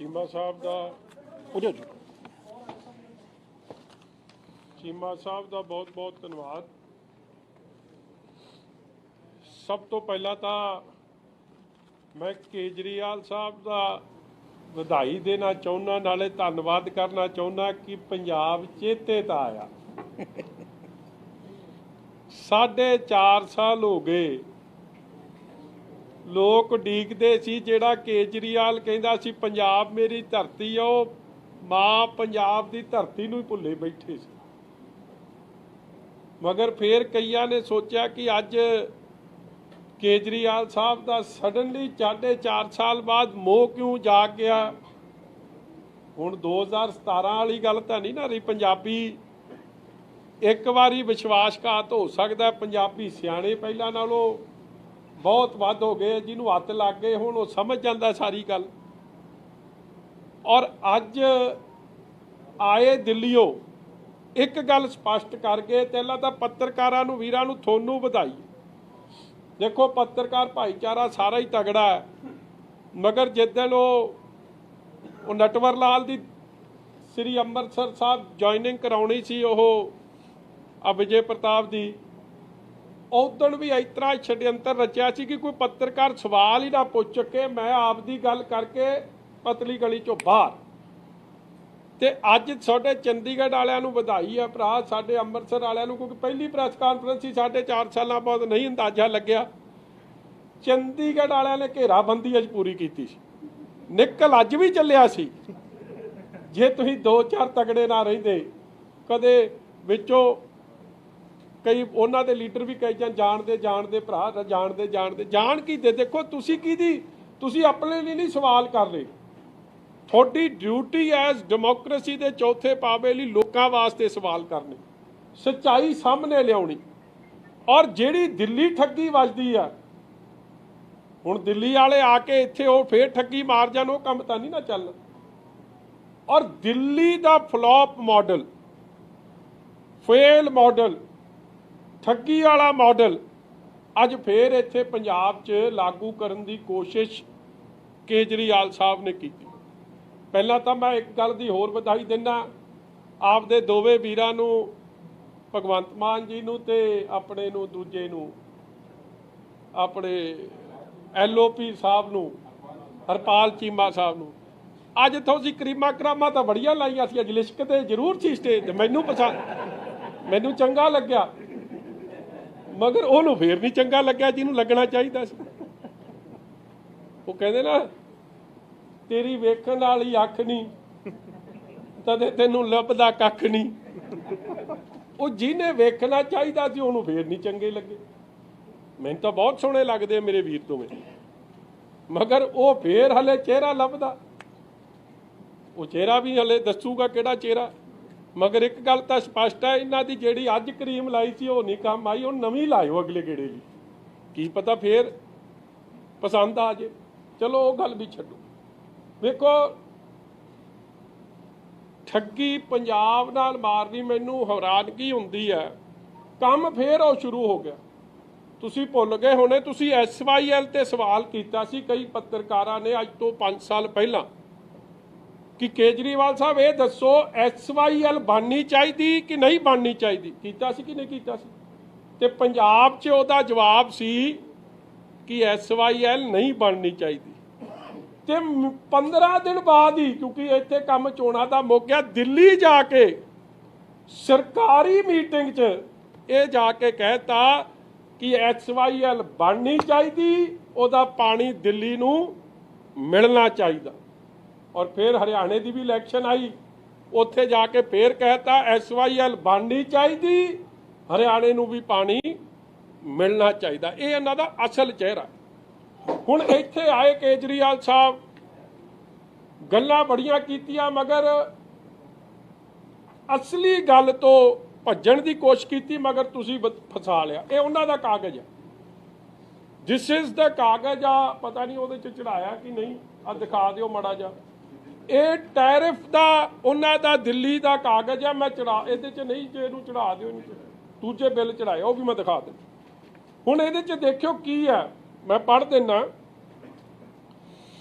चीमा साहब का बहुत बहुत धन्यवाद। सब तो पहला तो मैं केजरीवाल साहब का ਵਧਾਈ देना चाहुंदा, नाले धन्यवाद करना चाहुंदा कि पंजाब चेते तो आया। 4.5 साल हो गए लोग उਡੀਕਦੇ ਸੀ ਜਿਹੜਾ केजरीवाल ਕਹਿੰਦਾ ਸੀ पंजाब मेरी धरती है, वो माँ पंजाब की धरती नूं ही भुल्ले बैठे सी। मगर फिर कईयां ने सोचा कि अज केजरीवाल साहब का सडनली 4.5 साल बाद मोह क्यों जाग गया। हुण 2017 वाली गल तो नहीं ना रही। पंजाबी एक बारी विश्वासघात हो सकता है, पंजाबी सियाणे पहलां नालों बहुत वध हो गए, जिन्होंने हत्थ लग गए हुण वो समझ जाता सारी गल। और अज आए दिल्लीओ एक गल स्पष्ट कर गए। पहला तो पत्रकारां नूं वीरां नूं थोनू वधाई। देखो पत्रकार भाईचारा सारा ही तगड़ा है, मगर जिद्दन वो नटवर लाल की श्री अमृतसर साहब जॉइनिंग कराउणी सी विजय प्रताप की, उदण भी इस तरह छड्यंतर रचिया सी कि कोई पत्रकार सवाल ही ना पुछ सके, मैं आपदी गल करके पतली गली चों बाहर। ते अज साडे चंडीगढ़ वालियां नूं वधाई है भरा, साडे अमृतसर वालियां नूं, क्योंकि पहली प्रैस कानफ्रेंस ही 4.5 सालों बाद नहीं अंदाजा लग्या। चंडीगढ़ वालियां ने घेराबंदी अज पूरी कीती सी, निकल अज भी चलिया सी। जे तुसीं 2-4 तगड़े ना रहिंदे, कदे विचों कई उन्हां दे लीडर भी कई जाणदे भरा, जाण की दे। देखो तुसीं किहदी, तुसीं अपने लिए नहीं सवाल कर रहे। थोड़ी ड्यूटी एज डेमोक्रेसी के चौथे पावे लिए लोगों वास्ते सवाल करने, सच्चाई सामने लियाउणी। और जिहड़ी दिल्ली ठगी वजदी है, हुण दिल्ली वाले आके इत्थे वो फिर ठगी मार जाण, वो काम तां नहीं ना चलना। और दिल्ली का फ्लॉप मॉडल, फेल मॉडल, ठगी वाला मॉडल अज फिर इत्थे पंजाब च लागू करन दी कोशिश केजरीवाल साहब ने की। पहला तो मैं एक गल दी होर वधाई दिना आपदे दोवें वीरां नूं, भगवंत मान जी नूं ते अपने नूं दूजे नूं अपने LOP साहब नूं, हरपाल चीमा साहब नूं। अज तुसीं करीमा करामा तो बड़ियां लाइयां सी, अज लिशकते जरूर सी स्टेज ते, मैनूं पसंद, मैनूं चंगा लग्या, मगर उहनूं फिर नहीं चंगा लग्या जिन्हों लगना चाहिए सी। वो कहंदे ना तेरी वेखण वाली अख नहीं तदे तैनूं लभदा कख नहीं। वो जिन्हें वेखना चाहिए सी उहनूं फिर नहीं चंगे लगे। मैनूं तो बहुत सोहणे लगदे मेरे वीर तो में, मगर वो फिर हले चेहरा लभदा, वो चेहरा भी हले दसूगा किहड़ा चेहरा। मगर एक गल तो स्पष्ट है, इन्हां दी जिहड़ी अज क्रीम लाई सी वो नहीं काम आई, हुण नवीं लाइओ अगले गेड़े ली, की पता फिर पसंद आ जाए। चलो वो गल भी छड्डो। देखो ठगी पंजाब नाल मारनी मैनूं हैरानगी हुंदी है। काम फिर वो शुरू हो गया। तुसीं भुल गए होने, तुसीं SYL ते सवाल कीता सी कई पत्रकारां ने अज तो 5 साल पहलां कि केजरीवाल साहब ये दसो SYL बननी चाहिए कि नहीं बननी चाहिए, कीता सी कि नहीं कीता सी? ते पंजाब च उहदा जवाब सी कि SYL नहीं बननी चाहिए। ते 15 दिन बाद ही, क्योंकि इत्थे काम चोणां दा मुक गया, दिल्ली जाके सरकारी मीटिंग च ये जाके कहता कि SYL बननी चाहिए, उहदा पानी दिल्ली नूं मिलना चाहिए। और फिर हरियाणे की भी इलैक्शन आई, उत्थे जाके फिर कहता SYL बननी चाहिए, हरियाणे नूं भी पानी मिलना चाहिए। ये इन्हां दा असल चेहरा। हुण इत्थे आए केजरीवाल साहब, गल्लां बड़ियां कीतियां, मगर असली गल तो भज्जण की कोशिश की, मगर तुसीं फसा लिया। ये उन्हां दा कागज है, दिस इज द कागज आ, पता नहीं उहदे च चढ़ाया कि नहीं, आ दिखा दिओ माड़ा जा। ये टैरिफ का उन्हां दा दिल्ली का कागज है, मैं चढ़ा इहदे च नहीं, जे इहनूं चढ़ा दिओ, दूजे बिल चढ़ाए वो भी मैं दिखा दें। हुण इहदे च देखियो की है, मैं पढ़ देना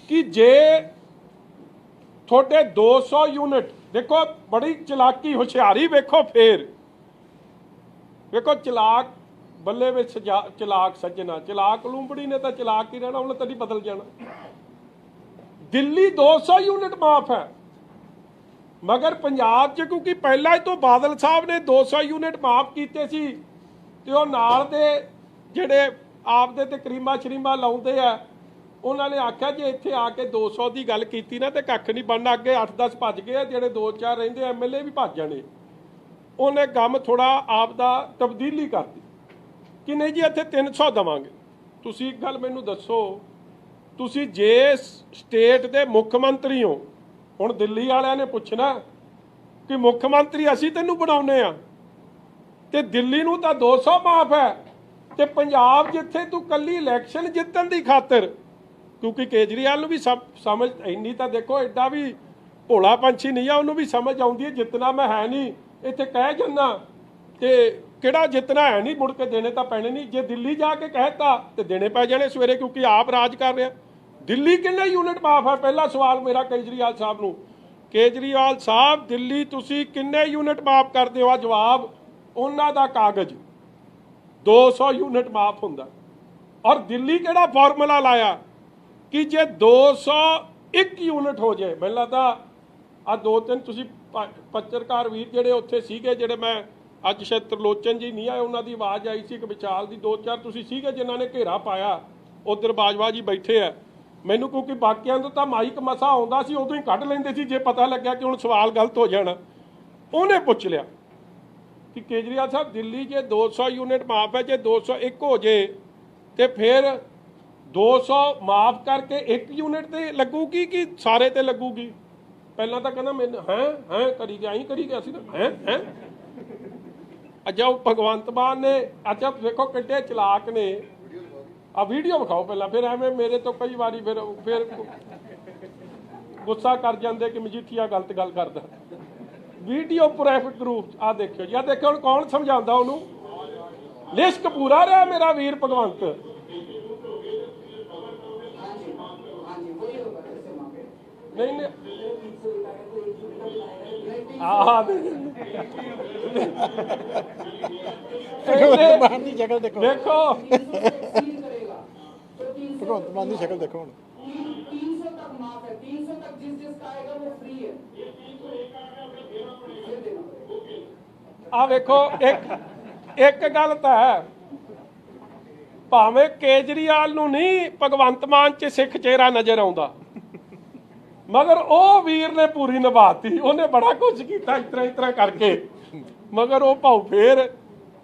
कि जे ਤੁਹਾਡੇ 200 यूनिट देखो बड़ी चलाकी हुशियारी वेखो फिर वेखो चलाक बल्ले में चलाक सज्जना चलाक लूंबड़ी ने तो चलाक ही रहना उन्हें तो नहीं बदल जाना। दिल्ली 200 यूनिट माफ है मगर पंजाब च क्योंकि पहला ही तो बादल साहब ने 200 यूनिट माफ किए सी ते ओह नाल दे जिहड़े आपदे ते करीमा शरीमा लाउंदे आ उन्होंने आख्या जे इत्थे आके 200 की गल की ना तो कख नहीं बनना। अगे 8-10 भज गए जिहड़े 2-4 रहिंदे MLA भी भज जाने। उन्हें गम थोड़ा आपदा तब्दीली कर दी कि नहीं जी इत्थे 300 देवांगे। तुसीं एक गल मैनूं दसो तुसीं जे स्टेट दे मुख मंत्री हो हुण दिल्ली वालियां ने पुछना कि मुख मंत्री असीं तैनूं बनाउने आ ते दिल्ली नूं तां 200 माफ है ते पंजाब जिथे तू कल्ली इलैक्शन जितण दी खातर क्योंकि केजरीवाल भी समझ इन्नी तो देखो एडा भी भोला पंछी नहीं है उन्होंने भी समझ आती है जितना मैं है नहीं इत्थे कह जाना तो किहड़ा जितना है नहीं मुड़ के देने तो पैने नहीं। जे दिल्ली जाके कहता तो देने पै जाने सवेरे क्योंकि आप राज कर रहे। दिल्ली किन्ने यूनिट माफ है पहला सवाल मेरा केजरीवाल साहब नूं। केजरीवाल साहब दिल्ली तुसीं किन्ने यूनिट माफ करते हो? जवाब उन्हां दा कागज 200 यूनिट माफ हुंदा और दिल्ली किहड़ा फॉर्मूला लाया कि जे 201 यूनिट हो जाए। मैनूं लगदा आ 2-3 तुसीं पत्रकार वीर जिहड़े उत्थे सीगे जिहड़े मैं अज शायद त्रिलोचन जी नहीं आए उन्हां दी आवाज़ आई सी एक विचाल दी 2-4 तुसीं सीगे जिन्हां ने घेरा पाया उधर बाजवा जी बैठे है। मैनूं क्योंकि बाकियां तो तां माइक मसा आउंदा सी उदों ही कढ लैंदे सी जे पता लग्या कि हुण सवाल गलत हो जाना। उहने पुछ लिया कि केजरीवाल साहब दिल्ली जे 200 यूनिट माफ है जे 201 हो जाए तो फिर 200 माफ करके 1 यूनिट ते लगूगी कि सारे ते लगूगी? पहला तो कहना मैंने हैं करी गया ही करी गया सी ना हैं अच्छा वो भगवंत मान ने अच्छा देखो किड्डे चलाक ने आ वीडियो विखाओ पहला फिर एवें मेरे तो कई बारी फिर गुस्सा कर जाते कि मजीठिया गलत गल करदा। वीडियो प्राइवेट ग्रुप आ देखियो जी आ देखियो कौन समझाता उन्होंने लिस्क पूरा रहा मेरा वीर भगवंत। नहीं नहीं देखो भगवंत मान की शक्ल देखो हुण 300 तक माफ है 300 तक जिसका आएगा वो फ्री है। आ देखो एक गल तो है भावें केजरीवाल नूं नहीं भगवंत मान च सिख चेहरा नजर आउंदा मगर वो वीर ने पूरी निभाती उन्हें बड़ा कुछ किया इस तरह करके मगर वो भाऊ फिर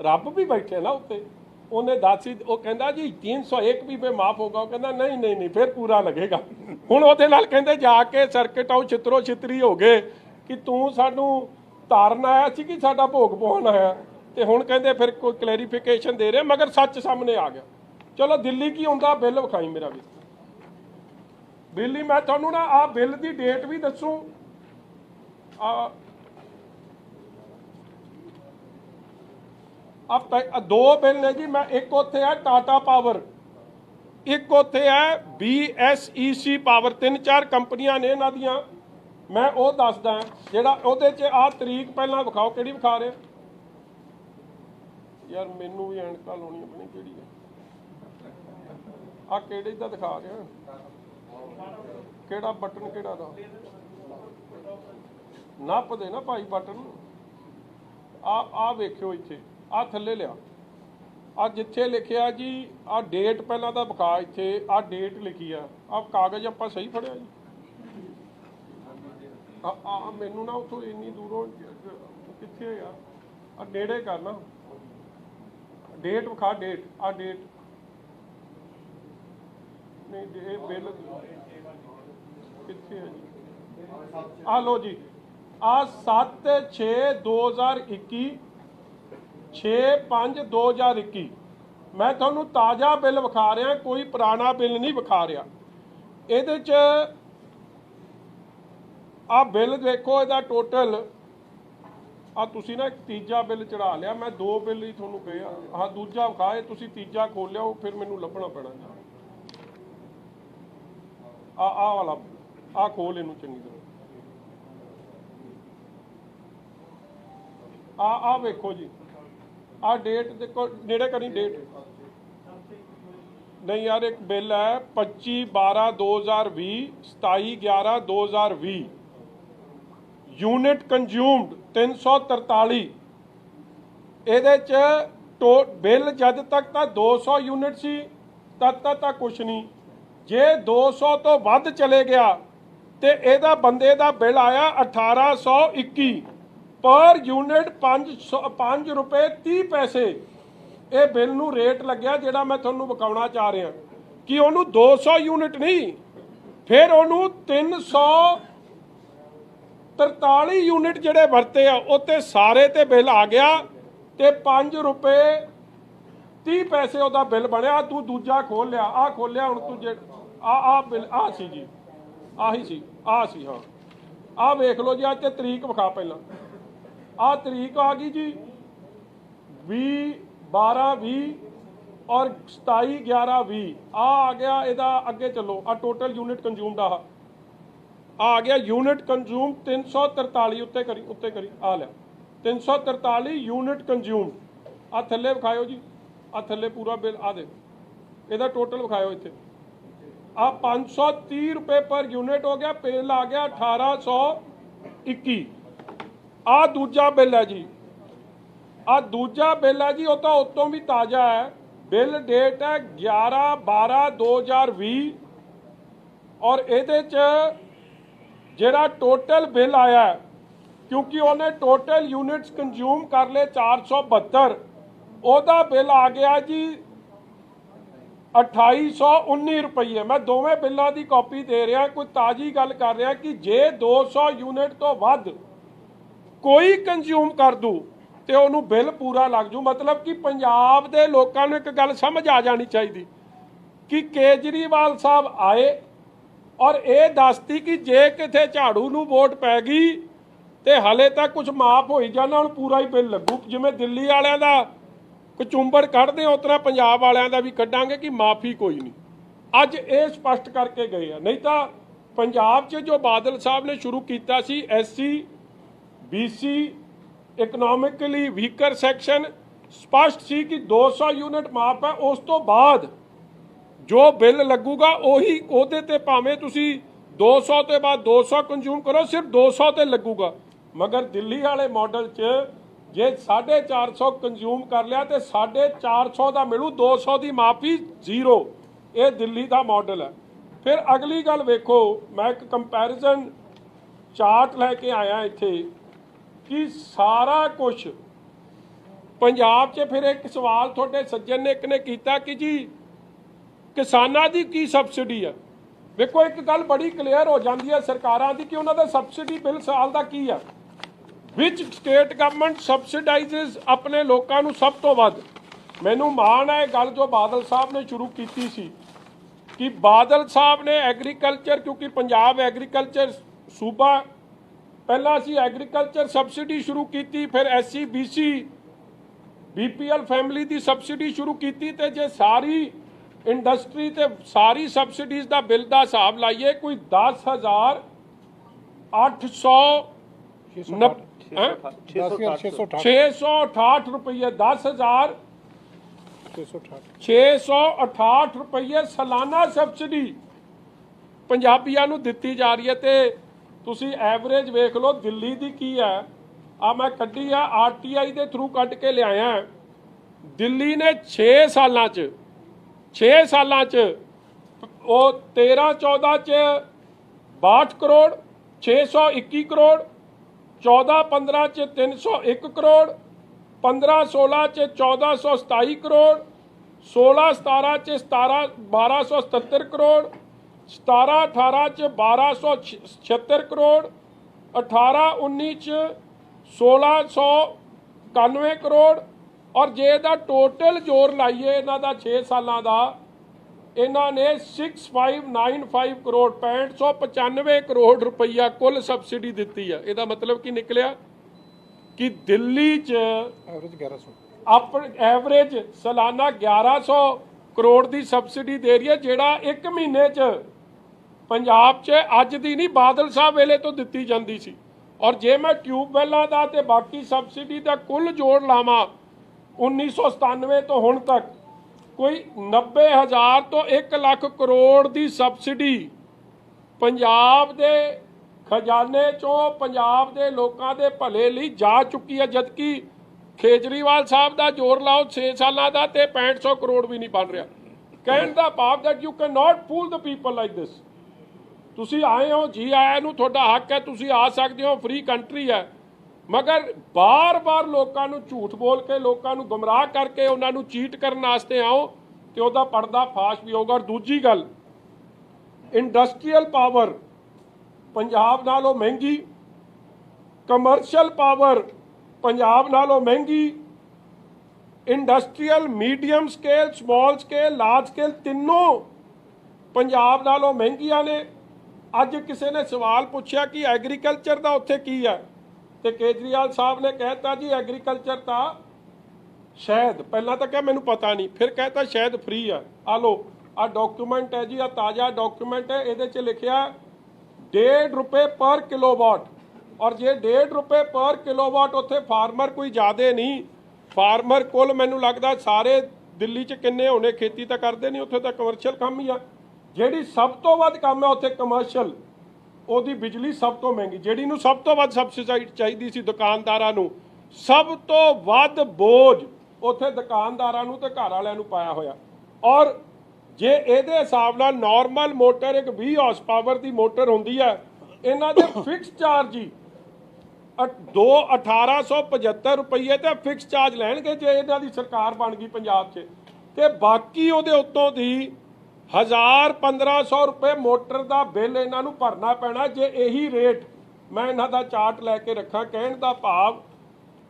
रब भी बैठे ना उत्ते उन्हें दस वो कहता जी 301 भी पे माफ होगा वो कहता नहीं नहीं नहीं फिर पूरा लगेगा। हुण ਉਹਦੇ ਨਾਲ ਕਹਿੰਦੇ जाके सर्किट आओ छितरो छितरी हो गए कि तू सानू तारन आया सी कि साडा भोग पवाउण आया ते हुण कहंदे फिर कोई क्लैरीफिकेशन दे रहे मगर सच सामने आ गया। चलो दिल्ली की आउंदा बिल विखाई मेरा भी दिल्ली मैं तुहानू ना आ बिल की डेट भी दसूं दो बिल ने जी मैं एक उत्थे है टाटा पावर एक उत्थे है BSEC पावर 3-4 कंपनियां ने इन्हां दियां मैं वो दसदा जिहड़ा उहदे च आ तरीक पहलां विखाओ किहड़ी विखा रहे यार मैनू भी ऐनकां लाउणियां पईआं किहड़ी है आ किहड़ी दा दिखा रहा किहड़ा बटन किहड़ा दा नप दे ना भाई बटन आ वेखियो इत्थे आ थल्ले लिया आ जिथे लिखिया जी आ डेट पहला तो विखा इत्थे आ डेट लिखी आ कागज आपां सही फड़िया जी मैनू ना उतों इन्नी दूरों कित्थे यार आ नेड़े करना डेट विखा डेट आ डेट नहीं बिल कित्थे है जी आ लो जी आ 7/6/2021 6/5/2021 मैं तुहानू ताज़ा बिल विखा रहा कोई पुराना बिल नहीं विखा रहा। ये आ बिल देखो इहदा टोटल आ तुसी ना एक तीजा बिल चढ़ा लिया मैं दो बिल ही तुहानू कहे आ दूजा विखा तुसी तीजा खोल लिया फिर मैनू लभना पैना आ वाला आ खोल इनू चंगी तरह ਆ ਵੇਖੋ ਜੀ, ਆ ਡੇਟ ਦੇਖੋ, ਨੇੜੇ ਕਰੀ ਡੇਟ। नहीं यार, एक बिल है 25/12/2020, 27/11/2020, यूनिट कंज्यूम्ड 343। ਇਹਦੇ 'ਚ ਬਿੱਲ ਜਦ ਤੱਕ ਤਾਂ 200 ਯੂਨਿਟ ਸੀ ਤਦ ਤੱਕ ਤਾਂ ਕੁਛ ਨਹੀਂ। ਜੇ 200 ਤੋਂ ਵੱਧ ਚਲੇ ਗਿਆ ਤੇ ਇਹਦਾ ਬੰਦੇ ਦਾ ਬਿੱਲ ਆਇਆ 1821 ਪਰ ਯੂਨਿਟ 5 ਰੁਪਏ 30 ਪੈਸੇ। ਇਹ ਬਿੱਲ ਨੂੰ ਰੇਟ ਲੱਗਿਆ ਜਿਹੜਾ ਮੈਂ ਤੁਹਾਨੂੰ ਵਿਖਾਉਣਾ ਚਾਹ ਰਿਹਾ ਕਿ ਉਹਨੂੰ 200 ਯੂਨਿਟ ਨਹੀਂ, ਫਿਰ ਉਹਨੂੰ 343 ਯੂਨਿਟ ਜਿਹੜੇ ਵਰਤੇ ਆ ਉੱਤੇ ਸਾਰੇ ਤੇ ਬਿੱਲ ਆ ਗਿਆ ਤੇ 5 ਰੁਪਏ 30 ਪੈਸੇ ਉਹਦਾ ਬਿੱਲ ਬਣਿਆ। ਤੂੰ ਦੂਜਾ ਖੋਲ ਲਿਆ, ਆ ਖੋਲਿਆ ਹੁਣ ਤੂੰ ਆ ਬਿੱਲ ਆ ਸੀ ਜੀ, ਆਹੀ ਸੀ, ਆ ਸੀ। ਹਾਂ ਆ ਵੇਖ ਲਓ ਜੀ, ਅੱਜ ਤੇ ਤਰੀਕ ਵਿਖਾ ਪਹਿਲਾਂ। ਆ ਤਰੀਕ ਆ ਗਈ ਜੀ 20/12/20 ਔਰ 27/11/20 ਆ ਗਿਆ। ਇਹਦਾ ਅੱਗੇ ਚੱਲੋ, ਆ ਟੋਟਲ ਯੂਨਿਟ ਕੰਜ਼ਿਊਮਡ ਆ ਗਿਆ। ਯੂਨਿਟ ਕੰਜ਼ਿਊਮ 343 ਉੱਤੇ ਕਰੀ ਆ ਲਿਆ 343 ਯੂਨਿਟ ਕੰਜ਼ਿਊਮਡ। ਆ ਥੱਲੇ ਵਿਖਾਇਓ ਜੀ, ਆ ਥੱਲੇ ਪੂਰਾ ਬਿੱਲ ਆ ਦੇ, ਇਹਦਾ ਟੋਟਲ ਵਿਖਾਇਓ ਇੱਥੇ। ਆ 530 ਰੁਪਏ ਪਰ ਯੂਨਿਟ ਹੋ ਗਿਆ, ਬਿੱਲ ਆ ਗਿਆ 1821। ਆ ਦੂਜਾ ਬਿੱਲ ਹੈ ਜੀ, ਆ ਦੂਜਾ ਬਿੱਲ ਹੈ ਜੀ, ਉਹ ਤਾਂ ਉਤੋਂ ਵੀ ਤਾਜ਼ਾ ਹੈ। ਬਿੱਲ ਡੇਟ ਹੈ 11/12/2020 ਔਰ ਇਹਦੇ 'ਚ ਜਿਹੜਾ ਟੋਟਲ ਬਿੱਲ ਆਇਆ, ਕਿਉਂਕਿ ਉਹਨੇ ਟੋਟਲ ਯੂਨਿਟਸ ਕੰਜ਼ਿਊਮ ਕਰ ਲਏ 472, ਉਹਦਾ ਬਿੱਲ ਆ ਗਿਆ ਜੀ 2819 ਰੁਪਏ। ਮੈਂ ਦੋਵੇਂ ਬਿੱਲਾਂ ਦੀ ਕਾਪੀ ਦੇ ਰਿਹਾ, ਕੋਈ ਤਾਜ਼ੀ ਗੱਲ ਕਰ ਰਿਹਾ ਕਿ ਜੇ 200 ਯੂਨਿਟ ਤੋਂ ਵੱਧ ਕੋਈ ਕੰਜ਼ਿਊਮ ਕਰ ਦੂ ਤੇ ਉਹਨੂੰ ਬਿੱਲ ਪੂਰਾ ਲੱਗ ਜੂ। ਮਤਲਬ ਕਿ ਪੰਜਾਬ ਦੇ ਲੋਕਾਂ ਨੂੰ ਇੱਕ ਗੱਲ ਸਮਝ ਆ ਜਾਣੀ ਚਾਹੀਦੀ ਕਿ ਕੇਜਰੀਵਾਲ ਸਾਹਿਬ ਆਏ ਔਰ ਇਹ ਦੱਸਤੀ ਕਿ ਜੇ ਕਿਤੇ ਝਾੜੂ ਨੂੰ ਵੋਟ ਪੈ ਗਈ ਤੇ ਹਲੇ ਤੱਕ ਕੁਝ ਮਾਫ ਹੋਈ ਜਾਣਾ, ਹੁਣ ਪੂਰਾ ਹੀ ਬਿੱਲ ਲੱਗੂ। ਜਿਵੇਂ ਦਿੱਲੀ ਵਾਲਿਆਂ ਦਾ ਕਚੁੰਬੜ ਕੱਢਦੇ ਉਸ ਤਰ੍ਹਾਂ ਪੰਜਾਬ ਵਾਲਿਆਂ ਦਾ ਵੀ ਕੱਢਾਂਗੇ ਕਿ ਮਾਫੀ ਕੋਈ ਨਹੀਂ। ਅੱਜ ਇਹ ਸਪਸ਼ਟ ਕਰਕੇ ਗਏ ਆ। ਨਹੀਂ ਤਾਂ ਪੰਜਾਬ 'ਚ ਜੋ ਬਾਦਲ ਸਾਹਿਬ ਨੇ ਸ਼ੁਰੂ ਕੀਤਾ ਸੀ, SC BC economically weaker section, ਸਪਸ਼ਟ ਸੀ ਕਿ 200 ਯੂਨਿਟ ਮਾਫ ਹੈ। ਉਸ ਤੋਂ ਬਾਅਦ ਜੋ ਬਿੱਲ ਲੱਗੂਗਾ ਉਹੀ, ਉਹਦੇ ਤੇ ਭਾਵੇਂ ਤੁਸੀਂ 200 ਤੋਂ ਬਾਅਦ 200 ਕੰਜ਼ਿਊਮ ਕਰੋ, ਸਿਰਫ 200 ਤੇ ਲੱਗੂਗਾ। ਮਗਰ ਦਿੱਲੀ ਵਾਲੇ ਮਾਡਲ 'ਚ ਜੇ 450 ਕੰਜ਼ਿਊਮ ਕਰ ਲਿਆ ਤੇ 450 ਦਾ ਮਿਲੂ, 200 ਦੀ ਮਾਫੀ, ਜ਼ੀਰੋ। ਇਹ ਦਿੱਲੀ ਦਾ ਮਾਡਲ ਹੈ। ਫਿਰ ਅਗਲੀ ਗੱਲ ਵੇਖੋ, ਮੈਂ ਇੱਕ ਕੰਪੈਰੀਜ਼ਨ ਚਾਰਟ ਲੈ ਕੇ ਆਇਆ ਇੱਥੇ ਕਿ ਸਾਰਾ ਕੁਝ ਪੰਜਾਬ 'ਚ। ਫਿਰ ਇੱਕ ਸਵਾਲ ਤੁਹਾਡੇ ਸੱਜਣ ਨੇ ਇੱਕ ਨੇ ਕੀਤਾ ਕਿ ਜੀ ਕਿਸਾਨਾਂ ਦੀ ਕੀ ਸਬਸਿਡੀ ਹੈ। ਵੇਖੋ ਇੱਕ ਗੱਲ ਬੜੀ ਕਲੀਅਰ ਹੋ ਜਾਂਦੀ ਹੈ ਸਰਕਾਰਾਂ ਦੀ ਕਿ ਉਹਨਾਂ ਦਾ ਸਬਸਿਡੀ ਬਿੱਲ ਸਾਲ ਦਾ ਕੀ ਆ। ਵਿਚ ਸਟੇਟ ਗਵਰਨਮੈਂਟ ਸਬਸਿਡਾਈਜ਼ਸ ਆਪਣੇ ਲੋਕਾਂ ਨੂੰ ਸਭ ਤੋਂ ਵੱਧ। ਮੈਨੂੰ ਮਾਣ ਹੈ ਇਹ ਗੱਲ ਜੋ ਬਾਦਲ ਸਾਹਿਬ ਨੇ ਸ਼ੁਰੂ ਕੀਤੀ ਸੀ ਕਿ ਬਾਦਲ ਸਾਹਿਬ ਨੇ ਐਗਰੀਕਲਚਰ, ਕਿਉਂਕਿ ਪੰਜਾਬ ਐਗਰੀਕਲਚਰ ਸੂਬਾ, ਪਹਿਲਾਂ ਅਸੀਂ ਐਗਰੀਕਲਚਰ ਸਬਸਿਡੀ ਸ਼ੁਰੂ ਕੀਤੀ, ਫਿਰ SC BC BPL ਫੈਮਿਲੀ ਦੀ ਸਬਸਿਡੀ ਸ਼ੁਰੂ ਕੀਤੀ। ਤੇ ਜੇ ਸਾਰੀ ਇੰਡਸਟਰੀ ਤੇ ਸਾਰੀ ਸਬਸਿਡੀਜ਼ ਦਾ ਬਿੱਲ ਦਾ ਹਿਸਾਬ ਲਾਈਏ, ਕੋਈ 10,868 ਰੁਪਏ, 10,668 ਰੁਪਏ ਸਾਲਾਨਾ ਸਬਸਿਡੀ ਪੰਜਾਬੀਆਂ ਨੂੰ ਦਿੱਤੀ ਜਾ ਰਹੀ ਹੈ। ਤੇ ਤੁਸੀਂ ਐਵਰੇਜ ਵੇਖ ਲਓ ਦਿੱਲੀ ਦੀ ਕੀ ਹੈ। ਆ ਮੈਂ ਕੱਢੀ ਆ, RTI ਦੇ ਥਰੂ ਕੱਢ ਕੇ ਲਿਆਇਆ। ਦਿੱਲੀ ਨੇ 6 ਸਾਲਾਂ 'ਚ ਉਹ 13-14 'ਚ 62 ਕਰੋੜ, 621 ਕਰੋੜ, 14-15 'ਚ 301 ਕਰੋੜ, 15-16 'ਚ 1427 ਕਰੋੜ, 16-17 'ਚ 1277 ਕਰੋੜ, 17-18 'ਚ 1276 ਕਰੋੜ, 18-19 'ਚ 1691 ਕਰੋੜ। ਔਰ ਜੇ ਇਹਦਾ ਟੋਟਲ ਜੋਰ ਲਾਈਏ ਇਹਨਾਂ ਦਾ 6 ਸਾਲਾਂ ਦਾ, ਇਹਨਾਂ ਨੇ 6595 ਕਰੋੜ, 6595 ਕਰੋੜ ਰੁਪਈਆ ਕੁੱਲ ਸਬਸਿਡੀ ਦਿੱਤੀ ਆ। ਇਹਦਾ ਮਤਲਬ ਕੀ ਨਿਕਲਿਆ ਕਿ ਦਿੱਲੀ 'ਚ ਐਵਰੇਜ 1100, ਐਵਰੇਜ ਸਾਲਾਨਾ 1100 ਕਰੋੜ ਦੀ ਸਬਸਿਡੀ ਦੇ ਰਹੀ ਹੈ, ਜਿਹੜਾ ਇੱਕ ਮਹੀਨੇ 'ਚ ਪੰਜਾਬ 'ਚ ਅੱਜ ਦੀ ਨਹੀਂ, ਬਾਦਲ ਸਾਹਿਬ ਵੇਲੇ ਤੋਂ ਦਿੱਤੀ ਜਾਂਦੀ ਸੀ। ਔਰ ਜੇ ਮੈਂ ਟਿਊਬਵੈੱਲਾਂ ਦਾ ਤੇ ਬਾਕੀ ਸਬਸਿਡੀ ਦਾ ਕੁੱਲ ਜੋੜ ਲਾਵਾਂ 1997 ਤੋਂ ਹੁਣ ਤੱਕ ਕੋਈ 90,000 ਤੋਂ 1 ਲੱਖ ਕਰੋੜ ਦੀ ਸਬਸਿਡੀ ਪੰਜਾਬ ਦੇ ਖਜ਼ਾਨੇ ਚੋਂ ਪੰਜਾਬ ਦੇ ਲੋਕਾਂ ਦੇ ਭਲੇ ਲਈ ਜਾ ਚੁੱਕੀ ਹੈ, ਜਦਕਿ ਕੇਜਰੀਵਾਲ ਸਾਹਿਬ ਦਾ ਜ਼ੋਰ ਲਾਓ 6 ਸਾਲਾਂ ਦਾ ਤੇ 6500 ਕਰੋੜ ਵੀ ਨਹੀਂ ਬਣ ਰਿਹਾ। ਕਹਿਣ ਦਾ ਭਾਵ that you cannot fool the people like this। ਤੁਸੀਂ ਆਏ ਹੋ, ਜੀ ਆਇਆਂ ਨੂੰ ਤੁਹਾਡਾ ਹੱਕ ਹੈ, ਤੁਸੀਂ ਆ ਸਕਦੇ ਹੋ, ਫ੍ਰੀ ਕੰਟਰੀ ਹੈ, ਮਗਰ ਬਾਰ-ਬਾਰ ਲੋਕਾਂ ਨੂੰ ਝੂਠ ਬੋਲ ਕੇ, ਲੋਕਾਂ ਨੂੰ ਗੁੰਮਰਾਹ ਕਰਕੇ, ਉਹਨਾਂ ਨੂੰ ਚੀਟ ਕਰਨ ਵਾਸਤੇ ਆਓ ਤੇ ਉਹਦਾ ਪਰਦਾ ਫਾਸ਼ ਵੀ ਹੋਊਗਾ। ਔਰ ਦੂਜੀ ਗੱਲ, ਇੰਡਸਟਰੀਅਲ ਪਾਵਰ ਪੰਜਾਬ ਨਾਲੋਂ ਮਹਿੰਗੀ, ਕਮਰਸ਼ੀਅਲ ਪਾਵਰ ਪੰਜਾਬ ਨਾਲੋਂ ਮਹਿੰਗੀ, industrial medium scale, small scale, large scale ਤਿੰਨੋਂ ਪੰਜਾਬ ਨਾਲੋਂ ਮਹਿੰਗੀਆਂ ਨੇ। ਅੱਜ ਕਿਸੇ ਨੇ ਸਵਾਲ ਪੁੱਛਿਆ ਕਿ ਐਗਰੀਕਲਚਰ ਦਾ ਉੱਥੇ ਕੀ ਹੈ, ਤੇ ਕੇਜਰੀਵਾਲ ਸਾਹਿਬ ਨੇ ਕਹਿਤਾ ਜੀ ਐਗਰੀਕਲਚਰ ਤਾਂ ਸ਼ਾਇਦ, ਪਹਿਲਾਂ ਤਾਂ ਕਿਹਾ ਮੈਨੂੰ ਪਤਾ ਨਹੀਂ, ਫਿਰ ਕਹਿਤਾ ਸ਼ਾਇਦ ਫ੍ਰੀ ਆ। ਆ ਲੋ ਆ ਡਾਕੂਮੈਂਟ ਹੈ ਜੀ, ਆ ਤਾਜ਼ਾ ਡਾਕੂਮੈਂਟ ਹੈ, ਇਹਦੇ 'ਚ ਲਿਖਿਆ 1.5 ਰੁਪਏ ਪਰ ਕਿਲੋਵਾਟ। ਔਰ ਜੇ 1.5 ਰੁਪਏ ਪਰ ਕਿਲੋਵਾਟ ਉੱਥੇ ਫਾਰਮਰ ਕੋਈ ਜ਼ਿਆਦੇ ਨਹੀਂ, ਫਾਰਮਰ ਕੋਲ ਮੈਨੂੰ ਲੱਗਦਾ ਸਾਰੇ ਦਿੱਲੀ 'ਚ ਕਿੰਨੇ ਹੋਣੇ, ਖੇਤੀ ਤਾਂ ਕਰਦੇ ਨਹੀਂ, ਉੱਥੇ ਤਾਂ ਕਮਰਸ਼ੀਅਲ ਕੰਮ ਹੀ ਆ। ਜਿਹੜੀ ਸਭ ਤੋਂ ਵੱਧ ਕੰਮ ਹੈ ਉੱਥੇ ਕਮਰਸ਼ੀਅਲ, ਉਹਦੀ ਬਿਜਲੀ ਸਭ ਤੋਂ ਮਹਿੰਗੀ, ਜਿਹੜੀ ਨੂੰ ਸਭ ਤੋਂ ਵੱਧ ਸਬਸਿਡੀ ਚਾਹੀਦੀ ਸੀ ਦੁਕਾਨਦਾਰਾਂ ਨੂੰ, ਸਭ ਤੋਂ ਵੱਧ ਬੋਝ ਉੱਥੇ ਦੁਕਾਨਦਾਰਾਂ ਨੂੰ ਤੇ ਘਰ ਵਾਲਿਆਂ ਨੂੰ ਪਾਇਆ ਹੋਇਆ। ਔਰ ਜੇ ਇਹਦੇ ਹਿਸਾਬ ਨਾਲ ਨਾਰਮਲ ਮੋਟਰ ਇੱਕ 20 ਹਾਰਸ ਪਾਵਰ ਦੀ ਮੋਟਰ ਹੁੰਦੀ ਹੈ, ਇਹਨਾਂ ਦੇ ਫਿਕਸ ਚਾਰਜ ਹੀ 1875 ਰੁਪਏ ਤੇ ਫਿਕਸ ਚਾਰਜ ਲੈਣਗੇ ਜੇ ਇਹਨਾਂ ਦੀ ਸਰਕਾਰ ਬਣ ਗਈ ਪੰਜਾਬ 'ਚ, ਤੇ ਬਾਕੀ ਉਹਦੇ ਉੱਤੋਂ ਦੀ 1000-1500 ਰੁਪਏ ਮੋਟਰ ਦਾ ਬਿੱਲ ਇਹਨਾਂ ਨੂੰ ਭਰਨਾ ਪੈਣਾ ਜੇ ਇਹੀ ਰੇਟ ਮੈਂ ਇਹਨਾਂ ਦਾ ਚਾਰਟ ਲੈ ਕੇ ਰੱਖਾਂ। ਕਹਿਣ ਦਾ ਭਾਵ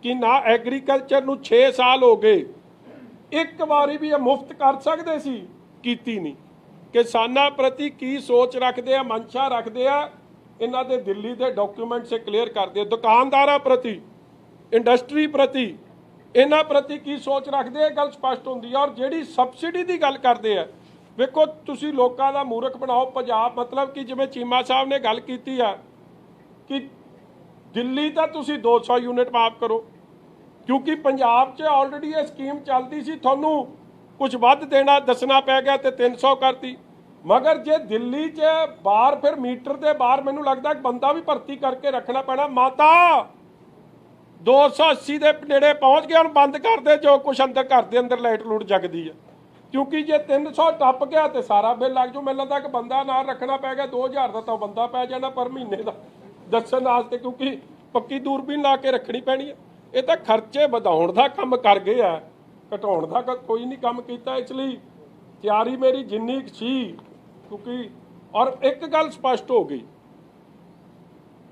ਕਿ ਨਾ ਐਗਰੀਕਲਚਰ ਨੂੰ 6 ਸਾਲ ਹੋ ਗਏ, ਇੱਕ ਵਾਰੀ ਵੀ ਇਹ ਮੁਫਤ ਕਰ ਸਕਦੇ ਸੀ, ਕੀਤੀ ਨਹੀਂ। ਕਿਸਾਨਾਂ ਪ੍ਰਤੀ ਕੀ ਸੋਚ ਰੱਖਦੇ ਆ, ਮਨਸ਼ਾ ਰੱਖਦੇ ਆ, ਇਹਨਾਂ ਦੇ ਦਿੱਲੀ ਦੇ ਡਾਕੂਮੈਂਟ ਸੇ ਕਲੀਅਰ ਕਰਦੇ ਆ। ਦੁਕਾਨਦਾਰਾਂ ਪ੍ਰਤੀ, ਇੰਡਸਟਰੀ ਪ੍ਰਤੀ, ਇਹਨਾਂ ਪ੍ਰਤੀ ਕੀ ਸੋਚ ਰੱਖਦੇ ਆ, ਗੱਲ ਸਪਸ਼ਟ ਹੁੰਦੀ ਆ। ਔਰ ਜਿਹੜੀ ਸਬਸਿਡੀ ਦੀ ਗੱਲ ਕਰਦੇ ਆ, ਵੇਖੋ ਤੁਸੀਂ ਲੋਕਾਂ ਦਾ ਮੂਰਖ ਬਣਾਓ ਪੰਜਾਬ, ਮਤਲਬ ਕਿ ਜਿਵੇਂ ਚੀਮਾ ਸਾਹਿਬ ਨੇ ਗੱਲ ਕੀਤੀ ਆ ਕਿ ਦਿੱਲੀ ਤਾਂ ਤੁਸੀਂ 200 ਯੂਨਿਟ ਮਾਫ ਕਰੋ, ਕਿਉਂਕਿ ਪੰਜਾਬ 'ਚ ਆਲਰੇਡੀ ਇਹ ਸਕੀਮ ਚੱਲਦੀ ਸੀ, ਤੁਹਾਨੂੰ ਕੁਝ ਵੱਧ ਦੇਣਾ ਦੱਸਣਾ ਪੈ ਗਿਆ ਤੇ 300 ਕਰਤੀ। ਮਗਰ ਜੇ ਦਿੱਲੀ 'ਚ ਬਾਹਰ ਫਿਰ ਮੀਟਰ ਦੇ ਬਾਹਰ ਮੈਨੂੰ ਲੱਗਦਾ ਬੰਦਾ ਵੀ ਭਰਤੀ ਕਰਕੇ ਰੱਖਣਾ ਪੈਣਾ। ਮਾਤਾ 280 ਦੇ ਨੇੜੇ ਪਹੁੰਚ ਗਿਆ, ਹੁਣ ਬੰਦ ਕਰ ਦੇ ਜੋ ਕੁਛ ਅੰਦਰ ਘਰ ਦੇ ਅੰਦਰ ਲਾਈਟ ਲੂਟ ਜਗਦੀ ਆ, ਕਿਉਂਕਿ ਜੇ 300 ਟੱਪ ਗਿਆ ਤੇ ਸਾਰਾ ਬਿੱਲ ਲੱਗ ਜਾਊ। ਮੈਨੂੰ ਲੱਗਦਾ ਕਿ ਬੰਦਾ ਨਾਲ ਰੱਖਣਾ ਪੈ ਗਿਆ, 2000 ਦਾ ਤਾਂ ਬੰਦਾ ਪੈ ਜਾਣਾ ਪਰ ਮਹੀਨੇ ਦਾ ਦੱਸਣ ਵਾਸਤੇ, ਕਿਉਂਕਿ ਪੱਕੀ ਦੂਰਬੀਨ ਲਾ ਕੇ ਰੱਖਣੀ ਪੈਣੀ ਹੈ। ਇਹ ਤਾਂ ਖਰਚੇ ਵਧਾਉਣ ਦਾ ਕੰਮ ਕਰ ਗਏ ਆ, ਘਟਾਉਣ ਦਾ ਕੋਈ ਨਹੀਂ ਕੰਮ ਕੀਤਾ। ਇਸ ਲਈ ਤਿਆਰੀ ਮੇਰੀ ਜਿੰਨੀ ਸੀ, ਕਿਉਂਕਿ ਔਰ ਇੱਕ ਗੱਲ ਸਪਸ਼ਟ ਹੋ ਗਈ,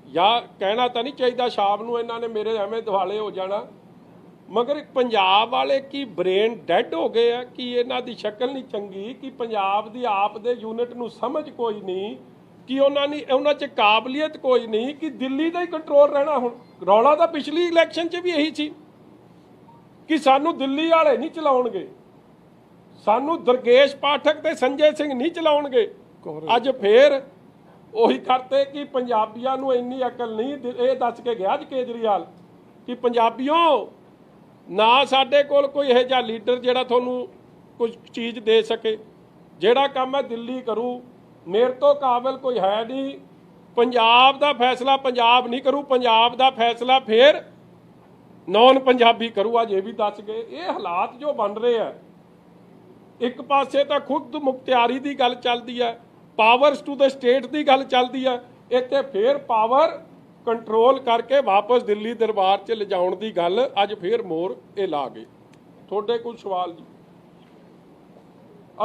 ਜਾਂ ਕਹਿਣਾ ਤਾਂ ਨਹੀਂ ਚਾਹੀਦਾ ਸ਼ਾਮ ਨੂੰ ਇਹਨਾਂ ਨੇ ਮੇਰੇ ਐਵੇਂ ਦਿਵਾਲੇ ਹੋ ਜਾਣਾ, ਮਗਰ ਪੰਜਾਬ ਵਾਲੇ ਕੀ ਬ੍ਰੇਨ ਡੈਡ ਹੋ ਗਏ ਆ ਕਿ ਇਹਨਾਂ ਦੀ ਸ਼ਕਲ ਨਹੀਂ ਚੰਗੀ, ਕਿ ਪੰਜਾਬ ਦੀ ਆਪ ਦੇ ਯੂਨਿਟ ਨੂੰ ਸਮਝ ਕੋਈ ਨਹੀਂ, ਕਿ ਉਹਨਾਂ 'ਚ ਕਾਬਲੀਅਤ ਕੋਈ ਨਹੀਂ, ਕਿ ਦਿੱਲੀ ਦਾ ਹੀ ਕੰਟਰੋਲ ਰਹਿਣਾ। ਹੁਣ ਰੌਲਾ ਤਾਂ ਪਿਛਲੀ ਇਲੈਕਸ਼ਨ 'ਚ ਵੀ ਇਹੀ ਸੀ ਕਿ ਸਾਨੂੰ ਦਿੱਲੀ ਵਾਲੇ ਨਹੀਂ ਚਲਾਉਣਗੇ, ਸਾਨੂੰ ਦੁਰਗੇਸ਼ ਪਾਠਕ ਤੇ ਸੰਜੇ ਸਿੰਘ ਨਹੀਂ ਚਲਾਉਣਗੇ। ਅੱਜ ਫੇਰ ਉਹੀ ਕਰਤੇ ਕਿ ਪੰਜਾਬੀਆਂ ਨੂੰ ਇੰਨੀ ਅਕਲ ਨਹੀਂ। ਇਹ ਦੱਸ ਕੇ ਗਿਆ ਜੀ ਕੇਜਰੀਵਾਲ ਕਿ ਪੰਜਾਬੀਓ, ਨਾ ਸਾਡੇ ਕੋਲ ਕੋਈ ਇਹੋ ਜਿਹਾ ਲੀਡਰ ਜਿਹੜਾ ਤੁਹਾਨੂੰ ਕੁਝ ਚੀਜ਼ ਦੇ ਸਕੇ, ਜਿਹੜਾ ਕੰਮ ਹੈ ਦਿੱਲੀ ਕਰੂ, ਮੇਰੇ ਤੋਂ ਕਾਬਲ ਕੋਈ ਹੈ ਨਹੀਂ। ਪੰਜਾਬ ਦਾ ਫੈਸਲਾ ਪੰਜਾਬ ਨਹੀਂ ਕਰੂ, ਪੰਜਾਬ ਦਾ ਫੈਸਲਾ ਫੇਰ ਨੌਨ ਪੰਜਾਬੀ ਕਰੂ। ਅੱਜ ਇਹ ਵੀ ਦੱਸ ਗਏ। ਇਹ ਹਾਲਾਤ ਜੋ ਬਣ ਰਹੇ ਆ, ਇੱਕ ਪਾਸੇ ਤਾਂ ਖੁਦ ਮੁਖਤਿਆਰੀ ਦੀ ਗੱਲ ਚੱਲਦੀ ਹੈ, ਪਾਵਰਸ ਟੂ ਦ ਸਟੇਟ ਦੀ ਗੱਲ ਚੱਲਦੀ ਹੈ, ਇੱਥੇ ਫੇਰ ਪਾਵਰ ਕੰਟਰੋਲ ਕਰਕੇ ਵਾਪਸ ਦਿੱਲੀ ਦਰਬਾਰ 'ਚ ਲਿਜਾਉਣ ਦੀ ਗੱਲ ਅੱਜ ਫੇਰ ਮੋਹਰ ਇਹ ਲਾ ਗਏ। ਤੁਹਾਡੇ ਕੋਈ ਸਵਾਲ ਜੀ?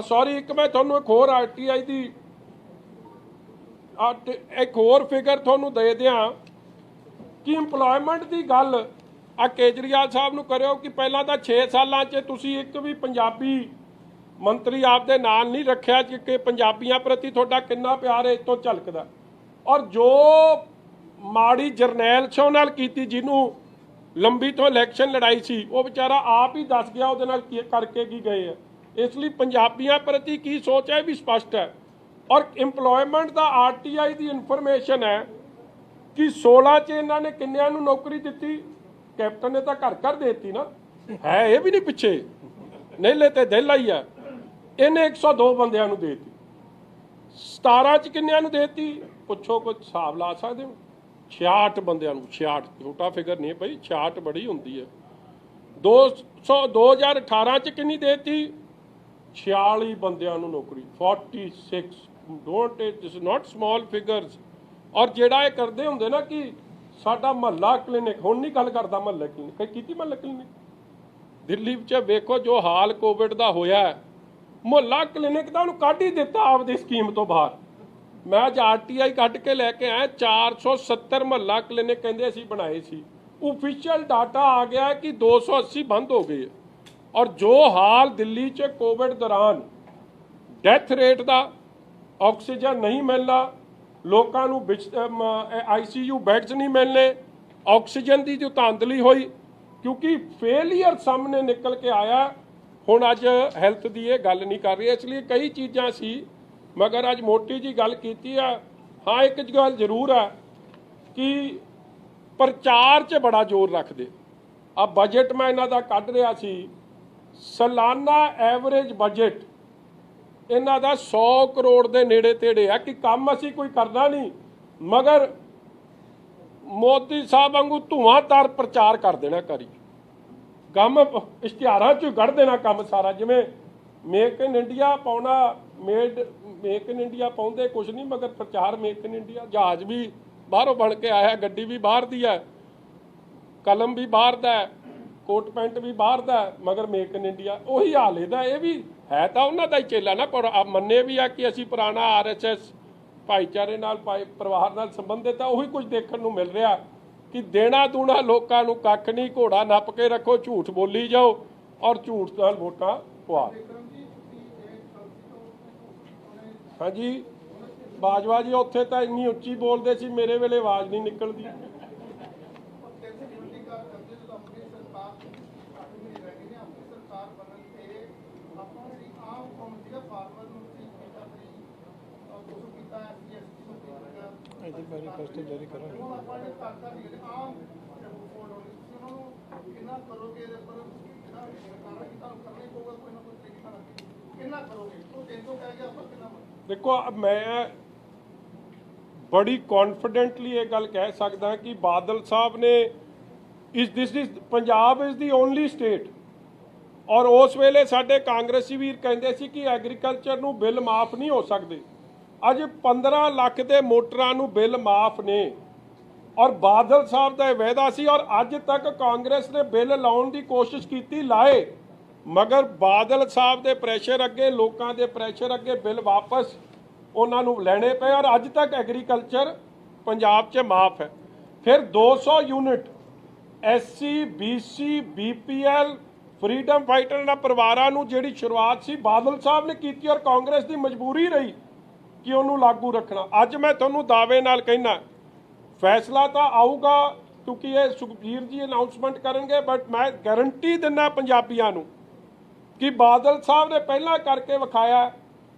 ਸੌਰੀ, ਇੱਕ ਮੈਂ ਤੁਹਾਨੂੰ ਇੱਕ ਹੋਰ RTI ਦੀ ਇੱਕ ਹੋਰ ਫਿਗਰ ਤੁਹਾਨੂੰ ਦੇ ਦਿਆਂ ਕਿ ਇੰਪਲੋਇਮੈਂਟ ਦੀ ਗੱਲ ਆ ਕੇਜਰੀਵਾਲ ਸਾਹਿਬ ਨੂੰ ਕਰਿਓ ਕਿ ਪਹਿਲਾਂ ਤਾਂ 6 ਸਾਲਾਂ 'ਚ ਤੁਸੀਂ ਇੱਕ ਵੀ ਪੰਜਾਬੀ ਮੰਤਰੀ ਆਪਦੇ ਨਾਲ ਨਹੀਂ ਰੱਖਿਆ, ਕਿ ਪੰਜਾਬੀਆਂ ਪ੍ਰਤੀ ਤੁਹਾਡਾ ਕਿੰਨਾ ਪਿਆਰ ਹੈ ਇੱਥੋਂ ਝਲਕਦਾ। ਔਰ ਜੋ ਮਾੜੀ ਜਰਨੈਲ ਸਿੰਘ ਨਾਲ ਕੀਤੀ, ਜਿਹਨੂੰ ਲੰਬੀ ਤੋਂ ਇਲੈਕਸ਼ਨ ਲੜਾਈ ਸੀ, ਉਹ ਵਿਚਾਰਾ ਆਪ ਹੀ ਦੱਸ ਗਿਆ ਉਹਦੇ ਨਾਲ ਕੀ ਕਰਕੇ ਕੀ ਗਏ ਆ। ਇਸ ਲਈ ਪੰਜਾਬੀਆਂ ਪ੍ਰਤੀ ਕੀ ਸੋਚ ਹੈ ਵੀ ਸਪਸ਼ਟ ਹੈ। ਔਰ ਇੰਪਲੋਇਮੈਂਟ ਦਾ RTI ਦੀ ਇਨਫੋਰਮੇਸ਼ਨ ਹੈ ਕਿ 16 ਚ ਇਹਨਾਂ ਨੇ ਕਿੰਨਿਆਂ ਨੂੰ ਨੌਕਰੀ ਦਿੱਤੀ? ਕੈਪਟਨ ਨੇ ਤਾਂ ਘਰ ਘਰ ਦੇ ਦਿੱਤੀ ਨਾ, ਹੈ ਇਹ ਵੀ ਨਹੀਂ ਪਿੱਛੇ, ਨੇਲੇ ਤੇ ਦਿਲ ਆਈ ਆ। ਇਹਨੇ 102 ਬੰਦਿਆਂ ਨੂੰ ਦੇ ਦਿੱਤੀ। 17 ਚ ਕਿੰਨਿਆਂ ਨੂੰ ਦੇ ਦਿੱਤੀ? ਪੁੱਛੋ, ਕੁਝ ਹਿਸਾਬ ਲਾ ਸਕਦੇ ਹੋ? 66 ਬੰਦਿਆਂ ਨੂੰ। 66 ਛੋਟਾ ਫਿਗਰ ਨਹੀਂ ਭਾਈ, 66 ਬੜੀ ਹੁੰਦੀ ਹੈ। 2018 ਚ ਕਿੰਨੀ ਦੇ ਦਿੱਤੀ? 46 ਬੰਦਿਆਂ ਨੂੰ ਨੌਕਰੀ। 46 don't, this is not small figures. ਔਰ ਜਿਹੜਾ ਇਹ ਕਰਦੇ ਹੁੰਦੇ ਨਾ ਕਿ ਸਾਡਾ ਮਹੱਲਾ ਕਲੀਨਿਕ, ਹੁਣ ਨਹੀਂ ਗੱਲ ਕਰਦਾ ਮਹੱਲਾ ਕਲੀਨਿਕ, ਕੀਤੀ ਮਹੱਲਾ ਕਲੀਨਿਕ ਦਿੱਲੀ ਵਿੱਚ ਵੇਖੋ ਜੋ ਹਾਲ ਕੋਵਿਡ ਦਾ ਹੋਇਆ, ਮੁਹੱਲਾ ਕਲੀਨਿਕ ਦਾ ਉਹਨੂੰ ਕੱਢ ਹੀ ਦਿੱਤਾ ਆਪਦੀ ਸਕੀਮ ਤੋਂ ਬਾਹਰ। ਮੈਂ ਅੱਜ RTI ਕੱਢ ਕੇ ਲੈ ਕੇ ਆਇਆ, 470 ਮੁਹੱਲਾ ਕਲੀਨਿਕ ਕਹਿੰਦੇ ਅਸੀਂ ਬਣਾਏ ਸੀ। ऑफिशियल डाटा आ गया है कि 280 बंद हो गए। और जो हाल दिल्ली च कोविड दौरान डेथ रेट का, ऑक्सीजन नहीं मिलना, लोगों को ICU बैड्स नहीं मिलने, ऑक्सीजन की जो धांधली हुई, क्योंकि फेलियर सामने निकल के आया। हुण अज हैल्थ की ये गल नहीं कर रही, इसलिए कई चीज़ां सी, मगर अज मोटी जी गल कीती है। हाँ, एक गल जरूर है कि प्रचार च बड़ा जोर रखते। अब बजट मैं इन्हां दा कढ रहा सी, सालाना एवरेज बजट इन्हां दा 100 करोड़ के नेड़े तेड़े है कि काम असी कोई करना नहीं, मगर मोदी साहब वांगू धुआंधार प्रचार कर देना करी, काम इश्तिहारां च कढ़ देना काम सारा। जिवें मेक इन इंडिया पाउणा, मेक इन इंडिया पाउंदे कुछ नहीं, मगर प्रचार मेक इन इंडिया। जहाज भी बाहरों बन के आया, गड्डी भी बाहर दी है, कलम भी बाहर दा है, कोट पैंट भी बाहर दा है, मगर मेक इन इंडिया उही हाल इहदा। ये भी है तो उन्हां दा ही चेला ना, पर मन्ने भी आ कि असीं पुराना RSS भाईचारे नाल परिवार नाल संबंधित है। उही कुछ देखण नूं मिल रहा कि देना दूना लोकां नूं कख नहीं, घोड़ा नप के रखो, झूठ बोली जाओ और झूठ नाल वोटां पवा। हाँ जी, बाजवा जी उत्थे तो इन्नी उच्ची बोलते सी, मेरे वेले आवाज़ नहीं निकलती। मैनिफेस्टो जारी करेंगे। देखो, मैं बड़ी कॉन्फिडेंटली ये गल कह सकदा कि बादल साहब ने this is Punjab is the only state. और उस वेले साडे कांग्रेसी वीर कहंदे सी कि एग्रीकल्चर नूं बिल माफ़ नहीं हो सकते। अज 15 लाख के मोटरां नूं बिल माफ़ ने, और बादल साहब का वायदा सी, और अज तक कांग्रेस ने बिल लाउण दी कोशिश की, लाए, मगर बादल साहब के प्रैशर अगे, लोगों के प्रैशर अगे बिल वापस उन्हां नूं लैणे पे, और अज तक एग्रीकल्चर पंजाब च माफ़ है। फिर 200 unit SC BC BPL freedom fighter परिवारां नूं जिहड़ी शुरुआत सी बादल साहब ने की, और कांग्रेस की मजबूरी रही कि उन्होंने लागू रखना। अज मैं तुहानूं दावे नाल कहना फैसला तो आऊगा, क्योंकि ये सुखबीर जी अनाउंसमेंट करेंगे, बट मैं गारंटी दिना पंजाबियों नूं कि बादल साहब ने पहला करके विखाया।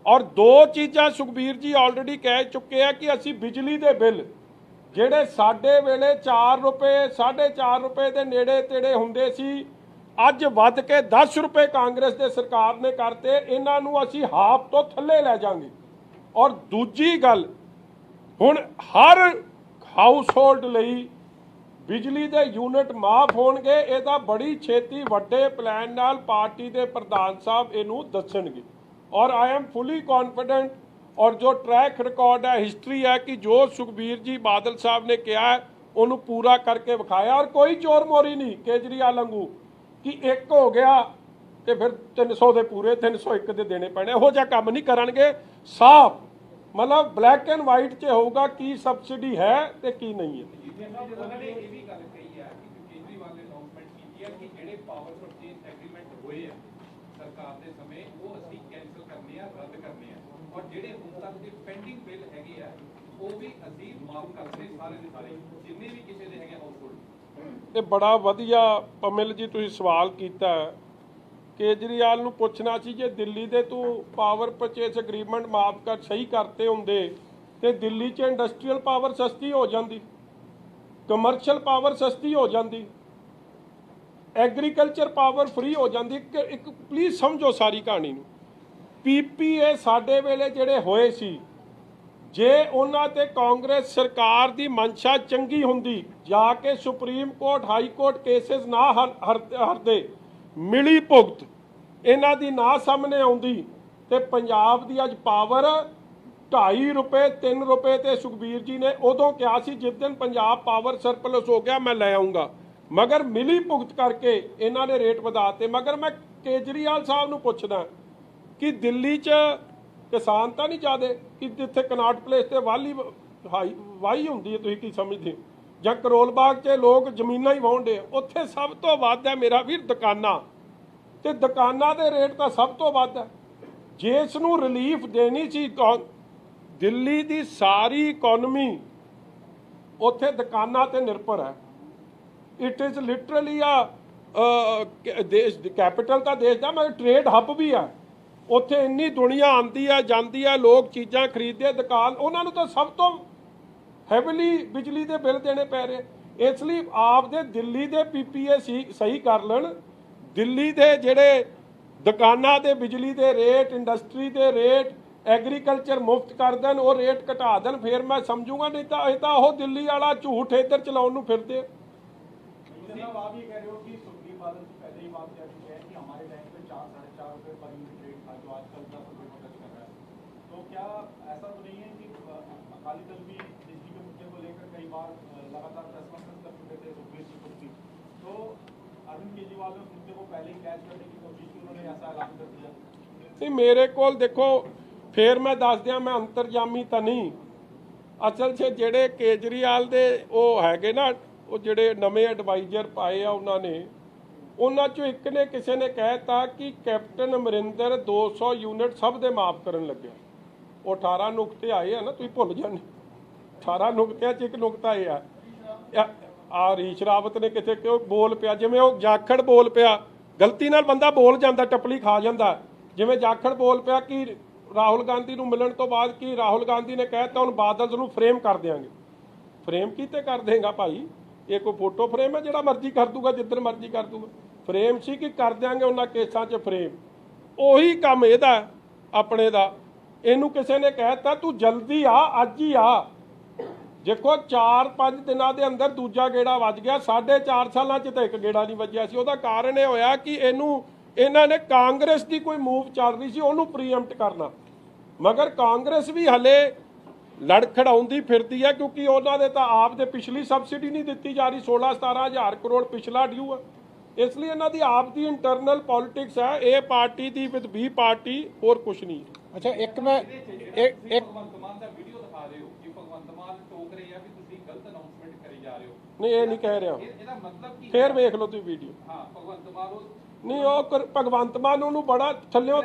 और 2 चीज़ां सुखबीर जी ऑलरेडी कह चुके हैं कि असी बिजली के बिल जिहड़े साडे वेले 4 रुपए 4.5 रुपए के नेड़े तेड़े हुंदे सी, अज वध के 10 रुपए कांग्रेस दे सरकार ने करते। इन्हां नूं असी हाफ तो थल्ले लै जांगे। और दूजी गल, हुण हर हाउस होल्ड लई बिजली दे यूनिट माफ होणगे। इहदा बड़ी छेती वड्डे प्लान नाल पार्टी दे प्रधान साहब इहनूं दस्सणगे। और आई एम फुली कॉन्फिडेंट, और जो ट्रैक रिकॉर्ड है, हिस्ट्री है कि जो सुखबीर जी बादल साहब ने कहा है उन्होंने पूरा करके विखाया। और कोई चोर मोरी नहीं केजरीवाल वांगू कि एक हो गया तो फिर 300 के पूरे 301 के देने पैने, इहो जिहा काम नहीं करनगे। साफ मतलब ब्लैक एंड वाइट च होगा कि सबसिडी है तो की नहीं है। सरकार दे समय वो ਅਸੀਂ कैंसिल करने हैं, रद्द करने हैं, और ਜਿਹੜੇ ਹੁਣ ਤੱਕ ਦੇ ਪੈਂਡਿੰਗ ਬਿੱਲ ਹੈਗੇ ਆ ਉਹ ਵੀ ਅਸੀਂ ਮਾਫ ਕਰਦੇ ਸਾਰੇ ਦੇ ਸਾਰੇ, ਜਿੰਨੇ ਵੀ ਕਿਸੇ ਦੇ ਹੈਗੇ ਹਾਊਸਹੋਲਡ। ਇਹ ਬੜਾ ਵਧੀਆ ਪਮਿਲ ਜੀ ਤੁਸੀਂ ਸਵਾਲ ਕੀਤਾ। केजरीवाल ਨੂੰ ਪੁੱਛਣਾ ਸੀ ਜੇ ਦਿੱਲੀ ਦੇ ਤੂੰ ਪਾਵਰ ਪਰਚੇਸ ਐਗਰੀਮੈਂਟ ਮਾਫ ਕਰ ਸਹੀ ਕਰਤੇ ਹੁੰਦੇ ਤੇ ਦਿੱਲੀ 'ਚ ਇੰਡਸਟਰੀਅਲ ਪਾਵਰ ਸਸਤੀ ਹੋ ਜਾਂਦੀ। ਕਮਰਸ਼ੀਅਲ ਪਾਵਰ ਸਸਤੀ ਹੋ ਜਾਂਦੀ, ਐਗਰੀਕਲਚਰ ਪਾਵਰ ਫ੍ਰੀ ਹੋ ਜਾਂਦੀ। ਇੱਕ ਪਲੀਜ਼ ਸਮਝੋ ਸਾਰੀ ਕਹਾਣੀ ਨੂੰ। ਪੀਪੀਏ ਸਾਡੇ ਵੇਲੇ ਜਿਹੜੇ ਹੋਏ ਸੀ, ਜੇ ਉਹਨਾਂ ਤੇ ਕਾਂਗਰਸ ਸਰਕਾਰ ਦੀ ਮਨਸ਼ਾ ਚੰਗੀ ਹੁੰਦੀ, ਜਾ ਕੇ supreme court high court cases ਨਾ ਹਰਦੇ, ਮਿਲੀ ਭੁਗਤ ਇਹਨਾਂ ਦੀ ਨਾ ਸਾਹਮਣੇ ਆਉਂਦੀ, ਤੇ ਪੰਜਾਬ ਦੀ ਅੱਜ ਪਾਵਰ 2.5 ਰੁਪਏ 3 ਰੁਪਏ ਤੇ ਸੁਖਬੀਰ ਜੀ ਨੇ ਉਦੋਂ ਕਿਹਾ ਸੀ ਜਿਸ ਦਿਨ ਪੰਜਾਬ ਪਾਵਰ ਸਰਪਲਸ ਹੋ ਗਿਆ ਮੈਂ ਲੈ ਆਉਂਗਾ, ਮਗਰ ਮਿਲੀ ਭੁਗਤ ਕਰਕੇ ਇਹਨਾਂ ਨੇ ਰੇਟ ਵਧਾਤੇ। ਮਗਰ ਮੈਂ ਕੇਜਰੀਵਾਲ ਸਾਹਿਬ ਨੂੰ ਪੁੱਛਦਾ ਕਿ ਦਿੱਲੀ 'ਚ ਕਿਸਾਨ ਤਾਂ ਨਹੀਂ ਜ਼ਿਆਦੇ ਕਿ ਜਿੱਥੇ ਕਨਾਟ ਪਲੇਸ ਤੇ ਵਾਹੀ ਹੁੰਦੀ ਹੈ, ਤੁਸੀਂ ਕੀ ਸਮਝਦੇ ਹੋ? ਜਾਂ ਕਰੋਲ ਬਾਗ 'ਚ ਲੋਕ ਜ਼ਮੀਨਾਂ ਹੀ ਵਾਹੁੰਦੇ ਆ, ਉੱਥੇ ਸਭ ਤੋਂ ਵੱਧ ਹੈ ਮੇਰਾ ਵੀਰ ਦੁਕਾਨਾਂ, ਤੇ ਦੁਕਾਨਾਂ ਦੇ ਰੇਟ ਤਾਂ ਸਭ ਤੋਂ ਵੱਧ ਹੈ। ਜਿਸ ਨੂੰ ਰਿਲੀਫ ਦੇਣੀ ਸੀ, ਦਿੱਲੀ ਦੀ ਸਾਰੀ ਇਕਨੋਮੀ ਉੱਥੇ ਦੁਕਾਨਾਂ ਤੇ ਨਿਰਭਰ ਹੈ। ਇਟ ਇਜ਼ ਲਿਟਰਲੀ ਦੇਸ਼ ਕੈਪੀਟਲ ਤਾਂ ਦੇਸ਼ ਦਾ, ਮਗਰ ਟ੍ਰੇਡ ਹੱਬ ਵੀ ਹੈ। ਉੱਥੇ ਇੰਨੀ ਦੁਨੀਆ ਆਉਂਦੀ ਹੈ ਜਾਂਦੀ ਹੈ, ਲੋਕ ਚੀਜ਼ਾਂ ਖਰੀਦਦੇ, ਦੁਕਾਨ, ਉਹਨਾਂ ਨੂੰ ਤਾਂ ਸਭ ਤੋਂ ਹੈਵੀਲੀ ਬਿਜਲੀ ਦੇ ਬਿੱਲ ਦੇਣੇ ਪੈ ਰਹੇ। ਇਸ ਲਈ ਆਪਦੇ ਦਿੱਲੀ ਦੇ ਪੀਪੀਏ ਸਹੀ ਕਰ ਲੈਣ, ਦਿੱਲੀ ਦੇ ਜਿਹੜੇ ਦੁਕਾਨਾਂ ਦੇ ਬਿਜਲੀ ਦੇ ਰੇਟ, ਇੰਡਸਟਰੀ ਦੇ ਰੇਟ, ਐਗਰੀਕਲਚਰ ਮੁਫਤ ਕਰ ਦੇਣ, ਉਹ ਰੇਟ ਘਟਾ ਦੇਣ, ਫਿਰ ਮੈਂ ਸਮਝੂਗਾ। ਨਹੀਂ ਤਾਂ ਇਹ ਤਾਂ ਉਹ ਦਿੱਲੀ ਵਾਲਾ ਝੂਠ ਇੱਧਰ ਚਲਾਉਣ ਨੂੰ ਫਿਰਦੇ ਆ। आप ये कह रहे हो कि सुखबीर बादल से पहले ही बात कह चुके हैं कि हमारे टाइम पे 4-4.5 रुपए पर यूनिट रेट था, जो आजकल 10 रुपए पर टच कर रहा है। तो क्या ऐसा तो नहीं है कि अकाली दल भी बिजली के मुद्दे को लेकर कई बार लगातार प्रेस कॉन्फ्रेंस कर चुके थे सुखबीर जी खुद भी, तो अरविंद केजरीवाल ने उस मुद्दे को पहले ही कैच करने की कोशिश की, उन्होंने ऐसा ऐलान कर दिया? नहीं, मेरे को देखो फिर मैं दस दिया, मैं अंतरजामी तो नहीं, असल 'ਚ ਜਿਹੜੇ ਕੇਜਰੀਵਾਲ ਦੇ ਉਹ ਹੈਗੇ ਨਾ, ਉਹ ਜਿਹੜੇ ਨਵੇਂ ਐਡਵਾਈਜ਼ਰ ਪਾਏ ਆ ਉਹਨਾਂ ਨੇ, ਉਹਨਾਂ 'ਚੋਂ ਇੱਕ ਨੇ ਕਿਸੇ ਨੇ ਕਹਿਤਾ ਕਿ ਕੈਪਟਨ ਅਮਰਿੰਦਰ 200 ਯੂਨਿਟ ਸਭ ਦੇ ਮਾਫ ਕਰਨ ਲੱਗਿਆ। ਉਹ 18 ਨੁਕਤੇ ਆਏ ਆ ਨਾ, ਤੁਸੀਂ ਭੁੱਲ ਜਾਂਦੇ। 18 ਨੁਕਤਿਆਂ 'ਚ ਇੱਕ ਨੁਕਤਾ ਇਹ ਆ ਰੀਸ਼ ਰਾਵਤ ਨੇ ਕਿਤੇ ਕਿਉਂ ਬੋਲ ਪਿਆ, ਜਿਵੇਂ ਉਹ ਜਾਖੜ ਬੋਲ ਪਿਆ, ਗਲਤੀ ਨਾਲ ਬੰਦਾ ਬੋਲ ਜਾਂਦਾ, ਟਪਲੀ ਖਾ ਜਾਂਦਾ। ਜਿਵੇਂ ਜਾਖੜ ਬੋਲ ਪਿਆ ਕਿ ਰਾਹੁਲ ਗਾਂਧੀ ਨੂੰ ਮਿਲਣ ਤੋਂ ਬਾਅਦ ਕਿ ਰਾਹੁਲ ਗਾਂਧੀ ਨੇ ਕਹਿਤਾ ਹੁਣ ਬਾਦਲ ਨੂੰ ਫਰੇਮ ਕਰ ਦਿਆਂਗੇ। ਫਰੇਮ ਕੀਤੇ ਕਰ ਦੇਗਾ ਭਾਈ? ਇਹ ਕੋਈ ਫੋਟੋ ਫਰੇਮ ਹੈ ਜਿਹੜਾ ਮਰਜ਼ੀ ਕਰ ਦੂਗਾ, ਜਿੱਦਣ ਮਰਜ਼ੀ ਕਰ ਦੂਗਾ? ਫਰੇਮ ਸੀ ਕਿ ਕਰ ਦਿਆਂਗੇ ਉਹਨਾਂ ਕੇਸਾਂ 'ਚ ਫਰੇਮ। ਉਹੀ ਕੰਮ ਇਹਦਾ ਆਪਣੇ ਦਾ। ਇਹਨੂੰ ਕਿਸੇ ਨੇ ਕਹਿਤਾ ਤੂੰ ਜਲਦੀ ਆ, ਅੱਜ ਹੀ ਆ। ਦੇਖੋ 4-5 ਦਿਨਾਂ ਦੇ ਅੰਦਰ ਦੂਜਾ ਗੇੜਾ ਵੱਜ ਗਿਆ, 4.5 ਸਾਲਾਂ 'ਚ ਤਾਂ ਇੱਕ ਗੇੜਾ ਨਹੀਂ ਵੱਜਿਆ ਸੀ। ਉਹਦਾ ਕਾਰਨ ਇਹ ਹੋਇਆ ਕਿ ਇਹਨਾਂ ਨੇ ਕਾਂਗਰਸ ਦੀ ਕੋਈ ਮੂਵ ਚੱਲ ਰਹੀ ਸੀ, ਉਹਨੂੰ ਪ੍ਰੀਐਮਪਟ ਕਰਨਾ। ਮਗਰ ਕਾਂਗਰਸ ਵੀ ਹਲੇ ਲੜਖੜਾਉਂਦੀ ਫਿਰਦੀ ਹੈ, ਕਿਉਂਕਿ ਉਹਨਾਂ ਦੇ ਤਾਂ ਆਪ ਦੇ ਪਿਛਲੀ ਸਬਸਿਡੀ ਨਹੀਂ ਦਿੱਤੀ ਜਾ ਰਹੀ, 16-17 ਹਜ਼ਾਰ ਕਰੋੜ ਪਿਛਲਾ ਡਿਊ ਹੈ। ਇਸ ਲਈ ਇਹਨਾਂ ਦੀ ਆਪ ਦੀ ਇੰਟਰਨਲ ਪੋਲਿਟਿਕਸ ਹੈ, ਇਹ party the with B party, ਹੋਰ ਕੁਝ ਨਹੀਂ। ਅੱਛਾ, ਇੱਕ ਮੈਂ ਭਗਵੰਤ ਮਾਨ ਦਾ ਵੀਡੀਓ ਦਿਖਾ ਰਹੇ ਹੋ ਕਿ ਭਗਵੰਤ ਮਾਨ ਟੋਕ ਰਹੇ ਆ ਕਿ ਤੁਸੀਂ ਗਲਤ ਅਨਾਉਂਸਮੈਂਟ ਕਰੀ ਜਾ ਰਹੇ ਹੋ। ਨਹੀਂ, ਇਹ ਨਹੀਂ ਕਹਿ ਰਿਹਾ। ਇਹਦਾ ਮਤਲਬ ਕੀ? ਫੇਰ ਵੇਖ ਲਓ ਤੁਸੀਂ ਵੀਡੀਓ। ਹਾਂ, ਭਗਵੰਤ ਮਾਨ ਨਹੀਂ, ਉਹ ਭਗਵੰਤ ਮਾਨ ਉਹਨੂੰ ਬੜਾ ਥੱਲਿਓਂ,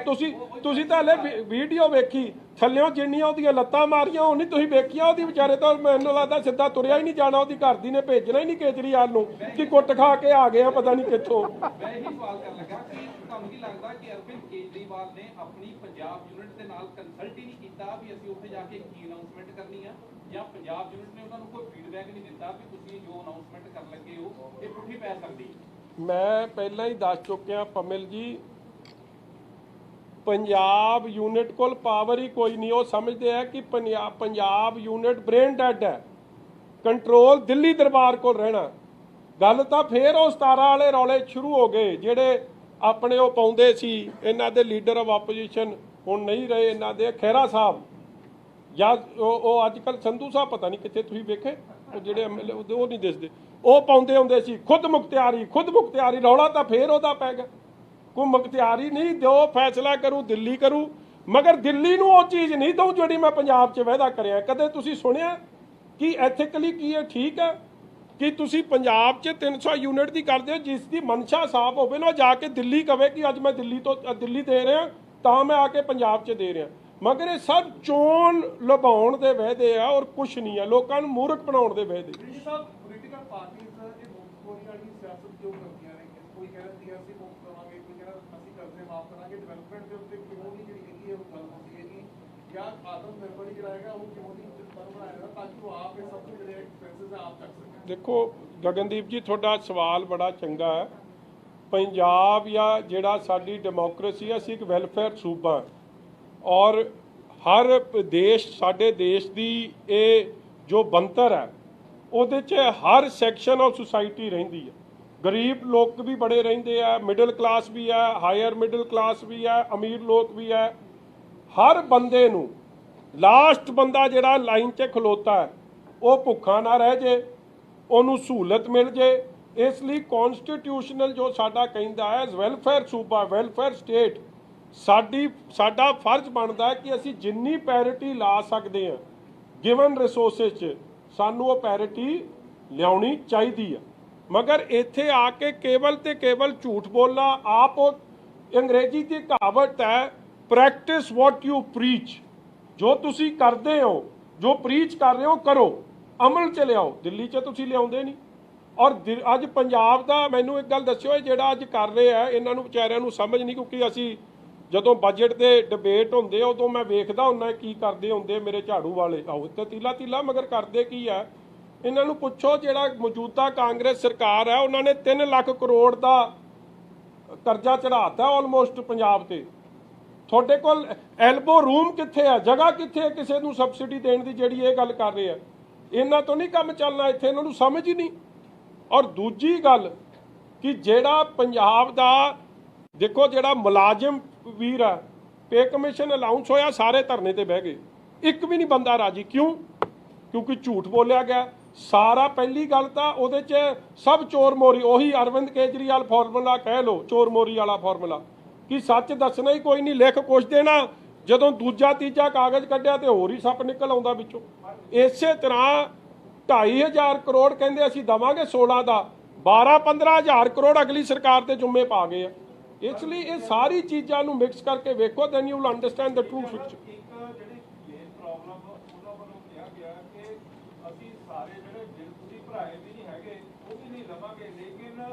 ਤੁਸੀਂ ਤਾਂ ਹਲੇ ਵੀਡੀਓ ਵੇਖੀ, ਥੱਲਿਓਂ ਜਿੰਨੀਆਂ ਉਹਦੀਆਂ ਲੱਤਾਂ ਮਾਰੀਆਂ ਉਹ ਨਹੀਂ ਤੁਸੀਂ ਵੇਖੀਆਂ। ਉਹਦੀ ਵਿਚਾਰੇ ਤਾਂ ਮੈਨੂੰ ਲੱਗਦਾ ਸਿੱਧਾ ਤੁਰਿਆ ਹੀ ਨਹੀਂ ਜਾਣਾ, ਉਹਦੀ ਘਰ ਦੀ ਨੇ ਭੇਜਣਾ ਹੀ ਨਹੀਂ ਕੇਜਰੀਵਾਲ ਨੂੰ ਕਿ ਕੁੱਟ ਖਾ ਕੇ ਆ ਗਏ ਆ ਪਤਾ ਨਹੀਂ ਕਿੱਥੋਂ। ਮੈਂ ਇਹੀ ਸਵਾਲ ਕਰਨ ਲੱਗਾ ਕਿ ਤੁਹਾਨੂੰ ਕੀ ਲੱਗਦਾ ਕਿ ਅਰਵਿੰਦ ਕੇਜਰੀਵਾਲ ਨੇ ਆਪਣੀ ਪੰਜਾਬ ਯੂਨਿਟ ਦੇ ਨਾਲ ਕੰਸਲਟ ਹੀ ਨਹੀਂ ਕੀਤਾ ਵੀ ਅਸੀਂ ਉੱਥੇ ਜਾ ਕੇ ਕੀ ਅਨਾਉਂਸਮੈਂਟ ਕਰਨੀ ਆ, ਜਾਂ ਪੰਜਾਬ ਯੂਨਿਟ ਨੇ ਉਹਨਾਂ ਨੂੰ ਕੋਈ ਫੀਡਬੈਕ ਨਹੀਂ ਦਿੱਤਾ ਵੀ ਤੁਸੀਂ ਜੋ ਅਨਾਉਂਸਮੈਂਟ ਕਰਨ ਲੱਗੇ ਹੋ ਇਹ ਪੁੱਠੀ ਪੈ ਸਕਦੀ? ਮੈਂ ਪਹਿਲਾਂ ਹੀ ਦੱਸ ਚੁੱਕਿਆ ਪਮਿਲ ਜੀ, ਪੰਜਾਬ ਯੂਨਿਟ ਕੋਲ ਪਾਵਰ ਹੀ ਕੋਈ ਨਹੀਂ। ਉਹ ਸਮਝਦੇ ਆ ਕਿ ਪੰਜਾਬ ਯੂਨਿਟ ਬ੍ਰੇਨ ਡੈਡ ਹੈ, ਕੰਟਰੋਲ ਦਿੱਲੀ ਦਰਬਾਰ ਕੋਲ ਰਹਿਣਾ। ਗੱਲ ਤਾਂ ਫੇਰ ਉਹ 17 ਵਾਲੇ ਰੌਲੇ ਸ਼ੁਰੂ ਹੋ ਗਏ, ਜਿਹੜੇ ਆਪਣੇ ਉਹ ਪਾਉਂਦੇ ਸੀ ਇਹਨਾਂ ਦੇ ਲੀਡਰ ਆਫ ਆਪੋਜੀਸ਼ਨ, ਹੁਣ ਨਹੀਂ ਰਹੇ ਇਹਨਾਂ ਦੇ, ਖਹਿਰਾ ਸਾਹਿਬ ਜਾਂ ਉਹ ਅੱਜ ਕੱਲ੍ਹ ਸੰਧੂ ਸਾਹਿਬ, ਪਤਾ ਨਹੀਂ ਕਿੱਥੇ ਤੁਸੀਂ ਵੇਖੇ, ਉਹ ਜਿਹੜੇ ਐਮਐਲਏ ਉਹ ਨਹੀਂ ਦਿਸਦੇ, ਉਹ ਪਾਉਂਦੇ ਹੁੰਦੇ ਸੀ ਖੁਦ ਮੁਖਤਿਆਰੀ। ਰੌਲਾ ਤਾਂ ਫੇਰ ਉਹਦਾ ਪੈ ਗਿਆ। ਕੋਈ ਮੁਖਤਿਆਰੀ ਨਹੀਂ, ਜੋ ਫੈਸਲਾ ਕਰੂ ਦਿੱਲੀ ਕਰੂ, ਮਗਰ ਦਿੱਲੀ ਨੂੰ ਉਹ ਚੀਜ਼ ਨਹੀਂ ਦਊ ਜਿਹੜੀ ਮੈਂ ਪੰਜਾਬ 'ਚ ਵਾਅਦਾ ਕਰਿਆ। ਕਦੇ ਤੁਸੀਂ ਸੁਣਿਆ ਕਿ ਐਥੀਕਲੀ ਕੀ ਇਹ ਠੀਕ ਹੈ ਕਿ ਤੁਸੀਂ ਪੰਜਾਬ 'ਚ 300 ਯੂਨਿਟ ਦੀ ਕਰਦੇ ਹੋ? ਜਿਸ ਦੀ ਮਨਸ਼ਾ ਸਾਫ਼ ਹੋਵੇ ਨਾ, ਜਾ ਕੇ ਦਿੱਲੀ ਕਵੇ ਕਿ ਅੱਜ ਮੈਂ ਦਿੱਲੀ ਦੇ ਰਿਹਾ ਤਾਂ ਮੈਂ ਆ ਕੇ ਪੰਜਾਬ 'ਚ ਦੇ ਰਿਹਾ। ਮਗਰ ਇਹ ਸਭ ਚੋਣ ਲੁਭਾਉਣ ਦੇ ਵਾਅਦੇ ਆ ਔਰ ਕੁਛ ਨਹੀਂ ਆ, ਲੋਕਾਂ ਨੂੰ ਮੂਰਖ ਬਣਾਉਣ ਦੇ ਵਾਅਦੇ। ਪੋਲੀਟੀਕਲ ਪਾਰਟੀਆਂ ਇਹ ਮੁੱਖ ਵਾਲੀ ਸਿਆਸਤ ਕਿਉਂ ਕਰਦੀਆਂ ਨੇ? ਕੋਈ ਕਹਿੰਦਾ ਅਸੀਂ ਮੁਕਤ ਕਰਾਂਗੇ, ਕੋਈ ਕਹਿੰਦਾ ਅਸੀਂ ਕਰਜ਼ੇ ਮਾਫ ਕਰਾਂਗੇ, ਡਿਵੈਲਪਮੈਂਟ ਦੇ ਉੱਤੇ ਕਿਉਂ ਨਹੀਂ ਜਿਹੜੀ ਹੈਗੀ ਉਹ ਗੱਲ ਹੁੰਦੀ ਹੈਗੀ, ਜਾਂ ਆਤਮ ਨਿਰਭਰ ਜਿਹੜਾ ਹੈਗਾ ਉਹ ਕਿਉਂ ਨਹੀਂ ਬਣਾਇਆ ਜਾਂਦਾ ਤਾਂ ਕਿ ਉਹ ਆਪ ਇਹ ਸਭ ਤੋਂ ਜਿਹੜੇ ਐਕਸਪੈਂਸਿਸ ਆਪ ਚੱਕ ਸਕਣ? ਦੇਖੋ ਗਗਨਦੀਪ ਜੀ, ਤੁਹਾਡਾ ਸਵਾਲ ਬੜਾ ਚੰਗਾ ਹੈ। ਪੰਜਾਬ ਜਾਂ ਜਿਹੜਾ ਸਾਡੀ ਡੈਮੋਕ੍ਰੇਸੀ ਹੈ, ਅਸੀਂ ਇੱਕ ਵੈਲਫੇਅਰ ਸੂਬਾ ਔਰ ਹਰ ਦੇਸ਼, ਸਾਡੇ ਦੇਸ਼ ਦੀ ਇਹ ਜੋ ਬਣਤਰ ਹੈ ਉਹਦੇ 'ਚ ਹਰ ਸੈਕਸ਼ਨ ਆਫ ਸੁਸਾਇਟੀ ਰਹਿੰਦੀ ਹੈ। ਗਰੀਬ ਲੋਕ ਵੀ ਬੜੇ ਰਹਿੰਦੇ ਆ, ਮਿਡਲ ਕਲਾਸ ਵੀ ਹੈ, ਹਾਇਰ ਮਿਡਲ ਕਲਾਸ ਵੀ ਹੈ, ਅਮੀਰ ਲੋਕ ਵੀ ਹੈ। ਹਰ ਬੰਦੇ ਨੂੰ, ਲਾਸਟ ਬੰਦਾ ਜਿਹੜਾ ਲਾਈਨ 'ਚ ਖਲੋਤਾ ਹੈ, ਉਹ ਭੁੱਖਾ ਨਾ ਰਹਿ ਜੇ, ਉਹਨੂੰ ਸਹੂਲਤ ਮਿਲ ਜੇ। ਇਸ ਲਈ ਕੌਨਸਟੀਟਿਊਸ਼ਨਲ ਜੋ ਸਾਡਾ ਕਹਿੰਦਾ ਹੈ ਵੈਲਫੇਅਰ ਸੂਬਾ, ਵੈਲਫੇਅਰ ਸਟੇਟ, ਸਾਡਾ ਫਰਜ਼ ਬਣਦਾ ਹੈ ਕਿ ਅਸੀਂ ਜਿੰਨੀ ਪੈਰਿਟੀ ਲਾ ਸਕਦੇ ਹਾਂ ਗਿਵਨ ਰਿਸੋਰਸਿਸ 'ਚ, ਸਾਨੂੰ ਉਹ ਪੈਰਿਟੀ ਲਿਆਉਣੀ ਚਾਹੀਦੀ ਹੈ। ਮਗਰ ਇੱਥੇ ਆ ਕੇ ਕੇਵਲ ਤੇ ਕੇਵਲ ਝੂਠ ਬੋਲਣਾ, ਆਪ ਉਹ ਅੰਗਰੇਜ਼ੀ ਦੀ ਕਹਾਵਤ ਹੈ, ਪ੍ਰੈਕਟਿਸ ਵਾਟ ਯੂ ਪ੍ਰੀਚ। ਜੋ ਤੁਸੀਂ ਕਰਦੇ ਹੋ, ਜੋ ਪ੍ਰੀਚ ਕਰ ਰਹੇ ਹੋ, ਕਰੋ, ਅਮਲ 'ਚ ਲਿਆਓ। ਦਿੱਲੀ 'ਚ ਤੁਸੀਂ ਲਿਆਉਂਦੇ ਨਹੀਂ। ਔਰ ਅੱਜ ਪੰਜਾਬ ਦਾ, ਮੈਨੂੰ ਇੱਕ ਗੱਲ ਦੱਸਿਓ, ਇਹ ਜਿਹੜਾ ਅੱਜ ਕਰ ਰਹੇ ਆ, ਇਹਨਾਂ ਨੂੰ ਵਿਚਾਰਿਆਂ ਨੂੰ ਸਮਝ ਨਹੀਂ, ਕਿਉਂਕਿ ਅਸੀਂ ਜਦੋਂ ਬਜਟ ਦੇ ਡਿਬੇਟ ਹੁੰਦੇ ਉਦੋਂ ਮੈਂ ਵੇਖਦਾ ਹੁੰਦਾ ਕੀ ਕਰਦੇ ਹੁੰਦੇ ਮੇਰੇ ਝਾੜੂ ਵਾਲੇ। ਆਓ ਤੇ ਤੀਲਾ ਮਗਰ ਕਰਦੇ ਕੀ ਹੈ, ਇਹਨਾਂ ਨੂੰ ਪੁੱਛੋ। ਜਿਹੜਾ ਮੌਜੂਦਾ ਕਾਂਗਰਸ ਸਰਕਾਰ ਹੈ, ਉਹਨਾਂ ਨੇ 3 ਲੱਖ ਕਰੋੜ ਦਾ ਕਰਜ਼ਾ ਚੜਾਤਾ ਆਲਮੋਸਟ ਪੰਜਾਬ ਤੇ। ਤੁਹਾਡੇ ਕੋਲ ਐਲਬੋ ਰੂਮ ਕਿੱਥੇ ਹੈ, ਜਗ੍ਹਾ ਕਿੱਥੇ ਹੈ ਕਿਸੇ ਨੂੰ ਸਬਸਿਡੀ ਦੇਣ ਦੀ, ਜਿਹੜੀ ਇਹ ਗੱਲ ਕਰ ਰਹੇ ਆ। ਇਹਨਾਂ ਤੋਂ ਨਹੀਂ ਕੰਮ ਚੱਲਣਾ ਇੱਥੇ, ਇਹਨਾਂ ਨੂੰ ਸਮਝ ਹੀ ਨਹੀਂ। ਔਰ ਦੂਜੀ ਗੱਲ ਕਿ ਜਿਹੜਾ ਪੰਜਾਬ ਦਾ, ਦੇਖੋ ਜਿਹੜਾ ਮੁਲਾਜ਼ਮ ਵੀਰ ਆ, ਪੇ ਕਮਿਸ਼ਨ ਅਲਾਊਂਸ ਹੋਇਆ, ਸਾਰੇ ਧਰਨੇ ਤੇ ਬਹਿ ਗਏ, ਇੱਕ ਵੀ ਨਹੀਂ ਬੰਦਾ ਰਾਜੀ। ਕਿਉਂ? ਕਿਉਂਕਿ ਝੂਠ ਬੋਲਿਆ ਗਿਆ ਸਾਰਾ। ਪਹਿਲੀ ਗੱਲ ਤਾਂ ਉਹਦੇ 'ਚ ਸਭ ਚੋਰ ਮੋਰੀ, ਉਹੀ ਅਰਵਿੰਦ ਕੇਜਰੀਵਾਲ ਫਾਰਮੂਲਾ ਕਹਿ ਲਓ, ਚੋਰ ਮੋਰੀ ਵਾਲਾ ਫਾਰਮੂਲਾ, ਕਿ ਸੱਚ ਦੱਸਣਾ ਹੀ ਕੋਈ ਨਹੀਂ, ਲਿਖ ਕੁਛ ਦੇਣਾ, ਜਦੋਂ ਦੂਜਾ ਤੀਜਾ ਕਾਗਜ਼ ਕੱਢਿਆ ਤੇ ਹੋਰ ਹੀ ਸੱਪ ਨਿਕਲ ਆਉਂਦਾ ਵਿੱਚੋਂ। ਇਸੇ ਤਰ੍ਹਾਂ 2,500 ਕਰੋੜ ਕਹਿੰਦੇ ਅਸੀਂ ਦੇਵਾਂਗੇ 16 ਦਾ, 12-15,000 ਕਰੋੜ ਅਗਲੀ ਸਰਕਾਰ ਦੇ ਜੁੰਮੇ ਪਾ ਗਏ ਆ। ਇਸ ਲਈ ਇਹ ਸਾਰੀ ਚੀਜ਼ਾਂ ਨੂੰ ਮਿਕਸ ਕਰਕੇ ਵੇਖੋ, then you will understand the true picture. ਇੱਕ ਜਿਹੜੀ ਮੇਨ ਪ੍ਰੋਬਲਮ ਉਹਨਾਂ ਵੱਲੋਂ ਕਿਹਾ ਗਿਆ ਕਿ ਅਸੀਂ ਸਾਰੇ ਜਿਹੜੇ ਬਿੱਲ ਤੁਸੀਂ ਭਰਾਏ ਵੀ ਨਹੀਂ ਹੈਗੇ, ਉਹ ਵੀ ਨਹੀਂ ਲਵਾਂਗੇ, ਲੇਕਿਨ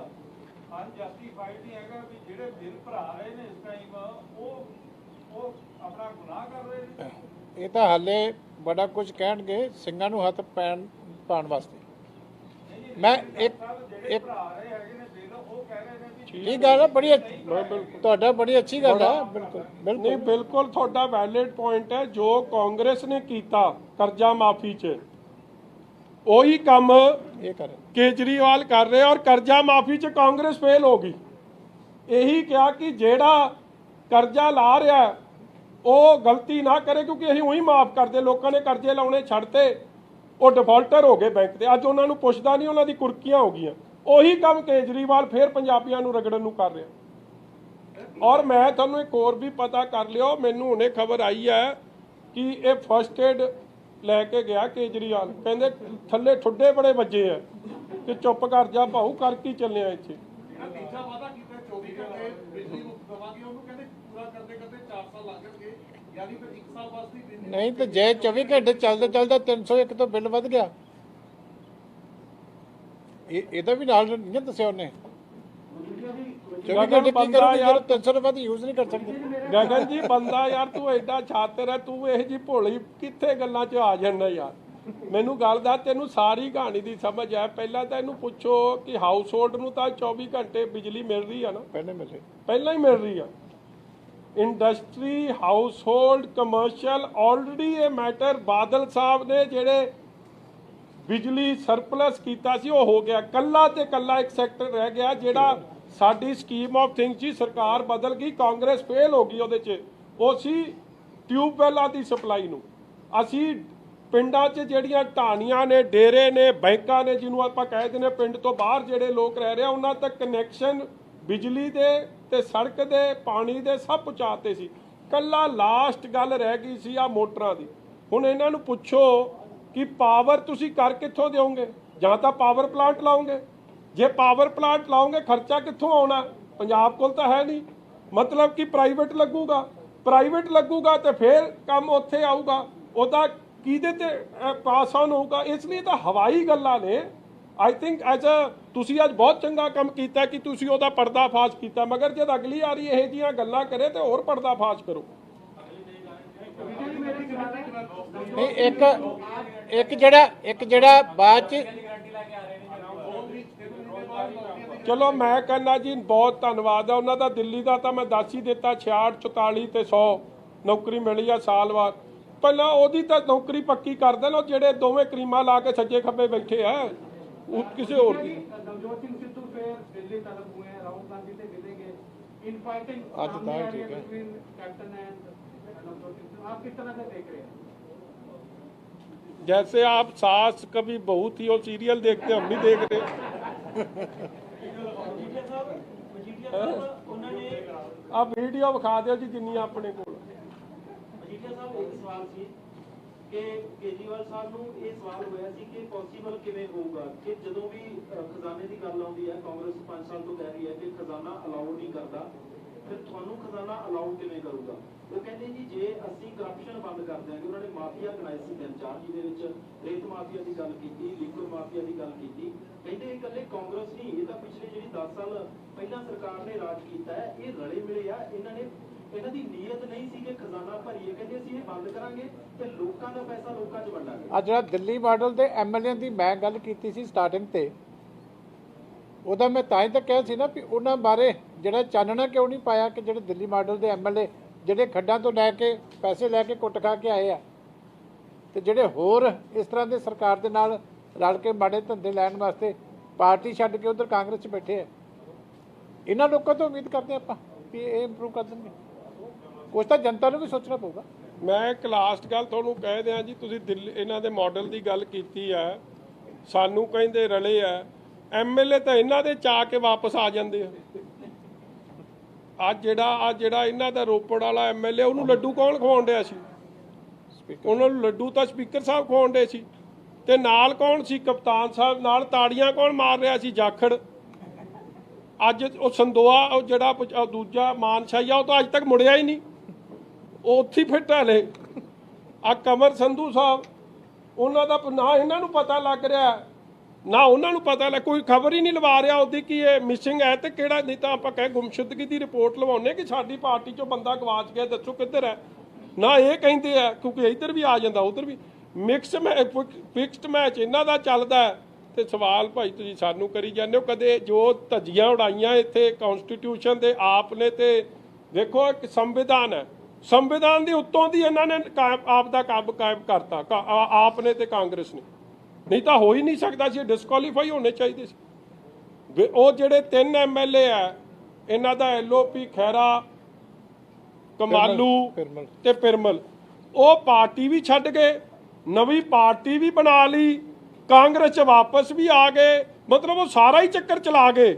ਅਨਜਸਟੀਫਾਈਡ ਨਹੀਂ ਹੈਗਾ ਵੀ ਜਿਹੜੇ ਬਿੱਲ ਭਰਾ ਰਹੇ ਨੇ ਇਸ ਟਾਈਮ ਉਹ ਆਪਣਾ ਗੁਨਾਹ ਕਰ ਰਹੇ ਨੇ। ਇਹ ਤਾਂ ਹਾਲੇ ਬੜਾ ਕੁਝ ਕਹਿਣਗੇ ਸਿੰਘਾਂ ਨੂੰ ਹੱਥ ਪਾਉਣ ਵਾਸਤੇ। ਮੈਂ ਇੱਕ ਭਰਾ ਰਹੇ ਹੈਗੇ ਨੇ ਬਿੱਲ, ਉਹ ਕਹਿ ਰਹੇ ਨੇ ਵੀ ਇਹ ਗੱਲ ਬੜੀ ਤੁਹਾਡਾ ਬੜੀ ਅੱਛੀ ਗੱਲ ਹੈ। ਬਿਲਕੁਲ ਨਹੀਂ, ਬਿਲਕੁਲ ਤੁਹਾਡਾ ਵੈਲਿਡ ਪੁਆਇੰਟ ਹੈ। ਜੋ ਕਾਂਗਰਸ ਨੇ ਕੀਤਾ ਕਰਜ਼ਾ ਮਾਫੀ 'ਚ, ਉਹੀ ਕੰਮ ਇਹ ਕਰ ਕੇਜਰੀਵਾਲ ਕਰ ਰਹੇ, ਔਰ ਕਰਜ਼ਾ ਮਾਫੀ 'ਚ ਕਾਂਗਰਸ ਫੇਲ ਹੋ ਗਈ। ਇਹੀ ਕਿਹਾ ਕਿ ਜਿਹੜਾ ਕਰਜ਼ਾ ਲਾ ਰਿਹਾ ਉਹ ਗਲਤੀ ਨਾ ਕਰੇ, ਕਿਉਂਕਿ ਅਸੀਂ ਉਹੀ ਮਾਫ ਕਰਦੇ। ਲੋਕਾਂ ਨੇ ਕਰਜ਼ੇ ਲਾਉਣੇ ਛੱਡਤੇ, ਉਹ ਡਿਫਾਲਟਰ ਹੋ ਗਏ ਬੈਂਕ ਦੇ। ਅੱਜ ਉਹਨਾਂ ਨੂੰ ਪੁੱਛਦਾ ਨਹੀਂ, ਉਹਨਾਂ ਦੀ ਕੁਰਕੀਆਂ ਹੋ ਗਈਆਂ। ਉਹੀ ਕੰਮ ਕੇਜਰੀਵਾਲ ਫੇਰ ਪੰਜਾਬੀਆਂ ਨੂੰ ਰਗੜਨ ਨੂੰ ਕਰ ਰਿਹਾ। ਔਰ ਮੈਂ ਤੁਹਾਨੂੰ ਇੱਕ ਹੋਰ ਵੀ ਪਤਾ ਕਰ ਲਿਓ, ਮੈਨੂੰ ਹੁਣੇ ਖਬਰ ਆਈ ਹੈ ਕਿ ਇਹ ਫਸਟ ਏਡ ਲੈ ਕੇ ਗਿਆ ਕੇਜਰੀਵਾਲ, ਕਹਿੰਦੇ ਥੱਲੇ ਠੁੱਡੇ ਬੜੇ ਵੱਜੇ ਆ ਕਿ ਚੁੱਪ ਕਰ ਜਾ ਭਾਊ, ਕਰ ਕੀ ਚੱਲਿਆ ਇੱਥੇ। ਜਿਹੜਾ ਤੀਜਾ ਵਾਅਦਾ ਕੀਤਾ 24 ਘੰਟੇ ਬਿਜਲੀ ਮੁਫਤ ਦੇਵਾਂਗੇ, ਉਹਨੂੰ ਕਹਿੰਦੇ ਪੂਰਾ ਕਰਦੇ 4 ਸਾਲ ਲੱਗ ਜਾਣਗੇ, ਯਾਨੀ ਫਿਰ 1 ਸਾਲ ਬਾਅਦ ਦੀ ਬਿਜਲੀ ਨਹੀਂ ਤਾਂ ਜੇ 24 ਘੰਟੇ ਚੱਲਦਾ 301 ਤੋਂ ਬਿੱਲ ਵੱਧ ਗਿਆ। ਇਹਦਾ ਵੀ ਨਾਲ ਨਹੀਂ ਦੱਸਿਆ ਉਹਨੇ। 24 ਘੰਟੇ ਕੀ ਕਰੋਗੇ ਜਦੋਂ 300 ਤੋਂ ਵੱਧ ਯੂਜ਼ ਨਹੀਂ ਕਰ ਸਕਦੇ। ਗਗਨ ਜੀ, ਬੰਦਾ ਯਾਰ ਤੂੰ ਐਡਾ ਛਾਤਰ ਹੈ, ਤੂੰ ਇਹ ਜੀ ਭੋਲੀ ਕਿੱਥੇ ਗੱਲਾਂ 'ਚ ਆ ਜਾਂਦਾ ਯਾਰ। ਮੈਨੂੰ ਗੱਲ ਦਾ ਤੈਨੂੰ ਸਾਰੀ ਕਹਾਣੀ ਦੀ ਸਮਝ ਹੈ। ਪਹਿਲਾਂ ਤਾਂ ਇਹਨੂੰ ਪੁੱਛੋ ਕਿ ਹਾਊਸ ਹੋਲਡ ਨੂੰ ਤਾਂ 24 ਘੰਟੇ ਬਿਜਲੀ ਮਿਲ ਰਹੀ ਆ ਨਾ, ਪਹਿਲਾਂ ਹੀ ਮਿਲ ਰਹੀ ਆ। Industry, house hold, commercial, already ਇਹ ਮੈਟਰ ਬਾਦਲ ਸਾਹਿਬ ਨੇ ਜਿਹੜੇ ਬਿਜਲੀ ਸਰਪਲਸ ਕੀਤਾ ਸੀ ਉਹ ਹੋ ਗਿਆ। ਕੱਲਾ ਤੇ ਕੱਲਾ ਇੱਕ ਸੈਕਟਰ ਰਹਿ ਗਿਆ ਜਿਹੜਾ ਸਾਡੀ ਸਕੀਮ ਆਫ ਥਿੰਗਸ ਜੀ, ਸਰਕਾਰ ਬਦਲ ਗਈ, ਕਾਂਗਰਸ ਫੇਲ ਹੋ ਗਈ ਉਹਦੇ 'ਚ। ਉਹ ਸੀ ਟਿਊਬਵੈਲਾਂ ਦੀ ਸਪਲਾਈ ਨੂੰ। ਅਸੀਂ ਪਿੰਡਾਂ 'ਚ ਜਿਹੜੀਆਂ ਢਾਣੀਆਂ ਨੇ, ਡੇਰੇ ਨੇ, ਬੈਂਕਾਂ ਨੇ, ਜਿਹਨੂੰ ਆਪਾਂ ਕਹਿੰਦੇ ਨੇ ਪਿੰਡ ਤੋਂ ਬਾਹਰ ਜਿਹੜੇ ਲੋਕ ਰਹਿ ਰਹੇ, ਉਹਨਾਂ ਤੱਕ ਕਨੈਕਸ਼ਨ ਬਿਜਲੀ ਦੇ ਤੇ ਸੜਕ ਦੇ, ਪਾਣੀ ਦੇ ਸਭ ਪਹੁੰਚਾਤੇ ਸੀ। ਕੱਲਾ ਲਾਸਟ ਗੱਲ ਰਹਿ ਗਈ ਸੀ ਆ ਮੋਟਰਾਂ ਦੀ। ਹੁਣ ਇਹਨਾਂ ਨੂੰ ਪੁੱਛੋ ਕਿ ਪਾਵਰ ਤੁਸੀਂ ਕਰ ਕਿੱਥੋਂ ਦਿਓਗੇ? ਜਾਂ ਤਾਂ ਪਾਵਰ ਪਲਾਂਟ ਲਾਓਗੇ। ਜੇ ਪਾਵਰ ਪਲਾਂਟ ਲਾਓਗੇ ਖਰਚਾ ਕਿੱਥੋਂ ਆਉਣਾ? ਪੰਜਾਬ ਕੋਲ ਤਾਂ ਹੈ ਨਹੀਂ। ਮਤਲਬ ਕਿ ਪ੍ਰਾਈਵੇਟ ਲੱਗੂਗਾ ਤੇ ਫਿਰ ਕੰਮ ਉੱਥੇ ਆਊਗਾ, ਉਹਦਾ ਕਿਹਦੇ ਤੇ ਪਾਸ ਆਨ ਹੋਊਗਾ? ਇਸ ਲਈ ਤਾਂ ਹਵਾਈ ਗੱਲਾਂ ਨੇ। ਆਈ ਥਿੰਕ ਐਜ਼ ਤੁਸੀਂ ਅੱਜ ਬਹੁਤ ਚੰਗਾ ਕੰਮ ਕੀਤਾ ਕਿ ਤੁਸੀਂ ਉਹਦਾ ਪਰਦਾਫਾਸ਼ ਕੀਤਾ, ਮਗਰ ਜਦ ਅਗਲੀ ਵਾਰੀ ਇਹੋ ਜਿਹੀਆਂ ਗੱਲਾਂ ਕਰੇ ਤੇ ਹੋਰ ਪਰਦਾਫਾਸ਼ ਕਰੋ। ਨਹੀਂ, ਇੱਕ ਜਿਹੜਾ ਬਾਅਦ ਚ ਚਲੋ ਮੈਂ ਕਹਿੰਦਾ ਜੀ ਬਹੁਤ ਧੰਨਵਾਦ ਹੈ ਉਹਨਾਂ ਦਾ। ਦਿੱਲੀ ਦਾ ਤਾਂ ਮੈਂ ਦੱਸ ਹੀ ਦਿੱਤਾ 66 44 ਤੇ 100 ਨੌਕਰੀ ਮਿਲੀ ਆ ਸਾਲ ਬਾਅਦ। ਪਹਿਲਾਂ ਉਹਦੀ ਤਾਂ ਨੌਕਰੀ ਪੱਕੀ ਕਰ ਦੇਣ। ਉਹ ਜਿਹੜੇ ਦੋਵੇਂ ਕਰੀਮਾਂ ਲਾ ਕੇ ਸੱਜੇ ਖੱਬੇ ਬੈਠੇ ਆ ਉਹ ਕਿਸੇ ਹੋਰ ਦੀ। नवजोत सिंह सिद्धू फिर दिल्ली तलब हुए हैं, राहुल गांधी से मिलेंगे, इन फाइटिंग आज तो है, ठीक है। Between captain and Navjot Singh Sidhu, आप किस तरह से देख रहे हैं? जैसे आप सास कभी बहू थी वो सीरियल देखते हम भी देख रहे। आप वीडियो विखा दो जी जिन्नी अपने को। ਮਜੀਠੀਆ ਸਾਹਿਬ ਇੱਕ ਸਵਾਲ ਸੀ ਕਿ ਕੇਜਰੀਵਾਲ ਸਾਹਿਬ ਨੂੰ ਇਹ ਸਵਾਲ ਹੋਇਆ ਸੀ ਕਿ ਪੋਸੀਬਲ ਕਿਵੇਂ ਹੋਊਗਾ ਕਿ ਜਦੋਂ ਵੀ ਖਜ਼ਾਨੇ ਦੀ ਗੱਲ ਆਉਂਦੀ ਹੈ, ਕਾਂਗਰਸ 5 ਸਾਲ ਤੋਂ ਕਹਿ ਰਹੀ ਹੈ ਕਿ ਖਜ਼ਾਨਾ ਅਲਾਉ ਨਹੀਂ ਕਰਦਾ, ਫਿਰ ਤੁਹਾਨੂੰ ਖਜ਼ਾਨਾ ਅਲਾਉ ਕਿਵੇਂ ਕਰੂਗਾ? ਉਹ ਕਹਿੰਦੇ ਜੀ ਜੇ ਅਸੀਂ ਕਰਪਸ਼ਨ ਬੰਦ ਕਰ ਦਿਆਂਗੇ। ਉਹਨਾਂ ਨੇ ਮਾਫੀਆ ਗਣਾਏ ਸੀ 3-4, ਜਿਹਦੇ ਵਿੱਚ ਰੇਤ ਮਾਫੀਆ ਦੀ ਗੱਲ ਕੀਤੀ, ਲਿਕਵਿਡ ਮਾਫੀਆ ਦੀ ਗੱਲ ਕੀਤੀ। ਕਹਿੰਦੇ ਇਕੱਲੇ ਕਾਂਗਰਸ ਨਹੀਂ, ਇਹ ਤਾਂ ਪਿਛਲੇ ਜਿਹੜੀ 10 ਸਾਲ ਪਹਿਲਾਂ ਸਰਕਾਰ ਨੇ ਰਾਜ ਕੀਤਾ ਹੈ, ਇਹ ਰਲੇ ਮਿਲੇ ਆ। ਇਹਨਾਂ ਦੀ ਨੀਅਤ ਨਹੀਂ ਸੀ ਕਿ ਖਜ਼ਾਨਾ ਭਰੀਏ, ਕਹਿੰਦੇ ਅਸੀਂ ਇਹ ਬੰਦ ਕਰਾਂਗੇ ਤੇ ਲੋਕਾਂ ਦਾ ਪੈਸਾ ਲੋਕਾਂ 'ਚ ਵੰਡਾਂਗੇ। ਅੱਜ ਜਿਹੜਾ ਦਿੱਲੀ ਮਾਡਲ ਦੇ ਐਮਐਲਏ ਦੀ ਮੈਂ ਗੱਲ ਕੀਤੀ ਸੀ ਸਟਾਰਟਿੰਗ ਤੇ, ਉਹਦਾ ਮੈਂ ਤਾਂ ਹੀ ਤਾਂ ਕਿਹਾ ਸੀ ਨਾ ਵੀ ਉਹਨਾਂ ਬਾਰੇ ਜਿਹੜਾ ਚਾਨਣਾ ਕਿਉਂ ਨਹੀਂ ਪਾਇਆ ਕਿ ਜਿਹੜੇ ਦਿੱਲੀ ਮਾਡਲ ਦੇ ਐਮਐਲਏ ਜਿਹੜੇ ਖੱਡਾਂ ਤੋਂ ਲੈ ਕੇ ਪੈਸੇ ਲੈ ਕੇ ਕੁੱਟ ਖਾ ਕੇ ਆਏ ਆ, ਤੇ ਜਿਹੜੇ ਹੋਰ ਇਸ ਤਰ੍ਹਾਂ ਦੇ ਸਰਕਾਰ ਦੇ ਨਾਲ ਰਲ ਕੇ ਮਾੜੇ ਧੰਦੇ ਲੈਣ ਵਾਸਤੇ ਪਾਰਟੀ ਛੱਡ ਕੇ ਉਧਰ ਕਾਂਗਰਸ 'ਚ ਬੈਠੇ ਆ। ਇਹਨਾਂ ਲੋਕਾਂ ਤੋਂ ਉਮੀਦ ਕਰਦੇ ਆਪਾਂ ਵੀ ਇਹ ਇੰਪਰੂਵ ਕਰ ਦੇਣਗੇ। ਕੁਛ ਤਾਂ ਜਨਤਾ ਨੂੰ ਵੀ ਸੋਚਣਾ ਪਊਗਾ। ਮੈਂ ਇੱਕ ਲਾਸਟ ਗੱਲ ਤੁਹਾਨੂੰ ਕਹਿ ਦਿਆਂ ਜੀ, ਤੁਸੀਂ ਦਿੱਲੀ ਇਹਨਾਂ ਦੇ ਮਾਡਲ ਦੀ ਗੱਲ ਕੀਤੀ ਆ, ਸਾਨੂੰ ਕਹਿੰਦੇ ਰਲੇ ਆ। ਐਮਐਲਏ ਤਾਂ ਇਹਨਾਂ ਦੇ ਚਾ ਕੇ ਵਾਪਸ ਆ ਜਾਂਦੇ ਆ। ਅੱਜ ਜਿਹੜਾ ਇਹਨਾਂ ਦਾ ਰੋਪੜ ਵਾਲਾ ਐਮਐਲਏ, ਉਹਨੂੰ ਲੱਡੂ ਕੌਣ ਖਵਾਉਣ ਡਿਆ ਸੀ? ਉਹਨਾਂ ਨੂੰ ਲੱਡੂ ਤਾਂ ਸਪੀਕਰ ਸਾਹਿਬ ਖਵਾਉਣ ਡੇ ਸੀ। ਤੇ ਨਾਲ ਕੌਣ ਸੀ? ਕਪਤਾਨ ਸਾਹਿਬ। ਨਾਲ ਤਾੜੀਆਂ ਕੌਣ ਮਾਰ ਰਿਹਾ ਸੀ? ਜਾਖੜ। ਅੱਜ ਉਹ ਸੰਦੋਆ, ਉਹ ਜਿਹੜਾ ਦੂਜਾ ਮਾਨਸ਼ਾਹੀ ਆ, ਉਹ ਤਾਂ ਅੱਜ ਤੱਕ ਮੁੜਿਆ ਹੀ ਨਹੀਂ, ਉਹ ਉੱਥੇ ਹੀ ਫਿੱਟ ਹਲੇ। ਆ ਕਮਰ ਸੰਧੂ ਸਾਹਿਬ, ਉਹਨਾਂ ਦਾ ਨਾ ਇਹਨਾਂ ਨੂੰ ਪਤਾ ਲੱਗ ਰਿਹਾ ਨਾ ਉਹਨਾਂ ਨੂੰ ਪਤਾ ਲੱਗ, ਕੋਈ ਖਬਰ ਹੀ ਨਹੀਂ ਲਵਾ ਰਿਹਾ ਉਹਦੀ ਕਿ ਇਹ ਮਿਸਿੰਗ ਹੈ ਤੇ ਕਿਹੜਾ। ਨਹੀਂ ਤਾਂ ਆਪਾਂ ਕਹੇ ਗੁੰਮਸ਼ੁਦਗੀ ਦੀ ਰਿਪੋਰਟ ਲਵਾਉਂਦੇ ਕਿ ਸਾਡੀ ਪਾਰਟੀ 'ਚੋਂ ਬੰਦਾ ਗਵਾਚ ਗਿਆ, ਦੱਸੋ ਕਿੱਧਰ ਹੈ। ਨਾ ਇਹ ਕਹਿੰਦੇ ਆ, ਕਿਉਂਕਿ ਇੱਧਰ ਵੀ ਆ ਜਾਂਦਾ ਉੱਧਰ ਵੀ। ਫਿਕਸਡ ਮੈਚ ਇਹਨਾਂ ਦਾ ਚੱਲਦਾ। ਤੇ ਸਵਾਲ ਭਾਈ ਤੁਸੀਂ ਸਾਨੂੰ ਕਰੀ ਜਾਂਦੇ ਹੋ। ਕਦੇ ਜੋ ਧੱਜੀਆਂ ਉਡਾਈਆਂ ਇੱਥੇ ਕਨਸਟੀਟਿਊਸ਼ਨ ਦੇ ਆਪ ਨੇ, ਤੇ ਵੇਖੋ ਇੱਕ ਸੰਵਿਧਾਨ ਹੈ, ਸੰਵਿਧਾਨ ਦੇ ਉੱਤੋਂ ਦੀ ਇਹਨਾਂ ਨੇ ਆਪ ਦਾ ਕੰਮ ਕਾਇਮ ਕਰਤਾ, ਆਪ ਨੇ ਤੇ ਕਾਂਗਰਸ ਨੇ। ਨਹੀਂ ਤਾਂ ਹੋ ਹੀ ਨਹੀਂ ਸਕਦਾ ਸੀ, ਡਿਸਕੁਆਲੀਫਾਈ ਹੋਣੇ ਚਾਹੀਦੇ ਸੀ। ਉਹ ਜਿਹੜੇ 3 ਐਮਐਲਏ ਆ, ਇਹਨਾਂ ਦਾ ਐਲਓਪੀ, ਖੈਰਾ, ਕਮਾਲੂ ਤੇ ਪਿਰਮਲ, ਉਹ ਪਾਰਟੀ ਵੀ ਛੱਡ ਗਏ, ਨਵੀਂ ਪਾਰਟੀ ਵੀ ਬਣਾ ਲਈ, ਕਾਂਗਰਸ 'ਚ ਵਾਪਸ ਵੀ ਆ ਗਏ। ਮਤਲਬ ਉਹ ਸਾਰਾ ਹੀ ਚੱਕਰ ਚਲਾ ਗਏ।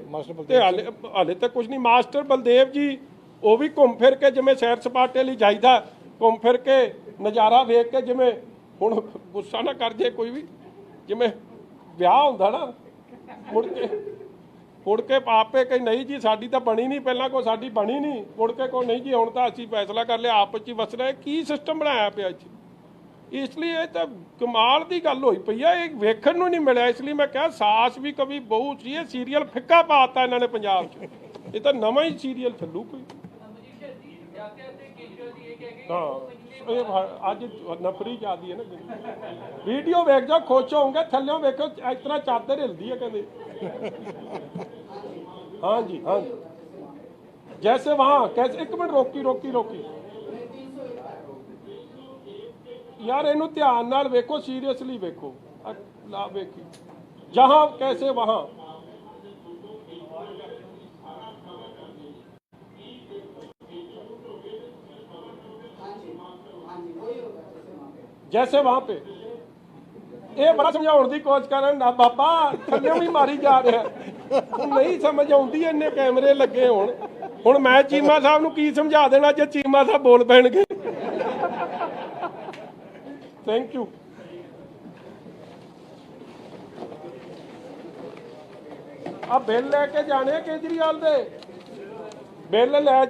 ਤੇ ਹਾਲੇ ਤੱਕ ਕੁਝ ਨਹੀਂ। ਮਾਸਟਰ ਬਲਦੇਵ ਜੀ, ਉਹ ਵੀ ਘੁੰਮ ਫਿਰ ਕੇ, ਜਿਵੇਂ ਸੈਰ ਸਪਾਟੇ ਲਈ ਜਾਈਦਾ, ਘੁੰਮ ਫਿਰ ਕੇ ਨਜ਼ਾਰਾ ਵੇਖ ਕੇ, ਜਿਵੇਂ ਹੁਣ ਗੁੱਸਾ ਨਾ ਕਰ ਜੇ ਕੋਈ ਵੀ, ਜਿਵੇਂ ਵਿਆਹ ਹੁੰਦਾ ਨਾ, ਮੁੜ ਕੇ ਆਪੇ ਕਹੀ ਨਹੀਂ ਜੀ ਸਾਡੀ ਤਾਂ ਬਣੀ ਨਹੀਂ, ਪਹਿਲਾਂ ਕੋਈ ਸਾਡੀ ਬਣੀ ਨਹੀਂ, ਮੁੜ ਕੇ ਕੋਈ ਨਹੀਂ ਜੀ ਹੁਣ ਤਾਂ ਅਸੀਂ ਫੈਸਲਾ ਕਰ ਲਿਆ ਆਪਸ 'ਚ ਹੀ ਵਸ ਰਹੇ। ਕੀ ਸਿਸਟਮ ਬਣਾਇਆ ਪਿਆ ਜੀ? ਇਸ ਲਈ ਇਹ ਤਾਂ ਕਮਾਲ ਦੀ ਗੱਲ ਹੋਈ ਪਈ ਆ, ਇਹ ਵੇਖਣ ਨੂੰ ਨਹੀਂ ਮਿਲਿਆ। ਇਸ ਲਈ ਮੈਂ ਕਿਹਾ ਸਾਸ ਵੀ ਕभी ਬਹੂ ਸੀ, ਇਹ ਸੀਰੀਅਲ ਫਿੱਕਾ ਪਾਤਾ ਇਹਨਾਂ ਨੇ ਪੰਜਾਬ 'ਚ। ਇਹ ਤਾਂ ਨਵਾਂ ਹੀ ਸੀਰੀਅਲ ਚੱਲੂ ਕੋਈ। ਹਾਂ, ਇਹ ਅੱਜ ਨਫਰੀ ਜ਼ਿਆਦੀ ਹੈ ਨਾ। ਵੀਡੀਓ ਵੇਖ ਜਾਓ, ਖੁਸ਼ ਹੋਵੋਗੇ। ਥੱਲਿਓਂ ਵੇਖੋ ਇਸ ਤਰ੍ਹਾਂ ਚਾਦਰ ਹਿਲਦੀ ਹੈ ਕਹਿੰਦੇ। हाँ जी, हाँ जी, जैसे वहाँ कैसे। एक मिनट, रोकी यार, इनू ध्यान नाल वेखो, सीरियसली वेखो, ला वेखी जहाँ कैसे वहाँ। जैसे वहाँ पे ਇਹ ਬੜਾ ਸਮਝਾਉਣ ਦੀ ਕੋਸ਼ਿਸ਼ ਕਰਨ ਨਾ ਬਾਬਾ, ਥੱਲੇ ਵੀ ਮਾਰੀ ਜਾ ਰਿਹਾ। ਨਹੀਂ ਸਮਝ ਆਉਂਦੀ, ਇੰਨੇ ਕੈਮਰੇ ਲੱਗੇ ਹੋਣ। ਹੁਣ ਮੈਂ ਚੀਮਾ ਸਾਹਿਬ ਨੂੰ ਕੀ ਸਮਝਾ ਦੇਣਾ ਜੇ ਚੀਮਾ ਸਾਹਿਬ ਬੋਲ ਪੈਣਗੇ। Thank you. ਆ ਬਿੱਲ ਲੈ ਕੇ ਜਾਣੇ ਕੇਜਰੀਵਾਲ ਦੇ, ਬਿੱਲ ਲੈ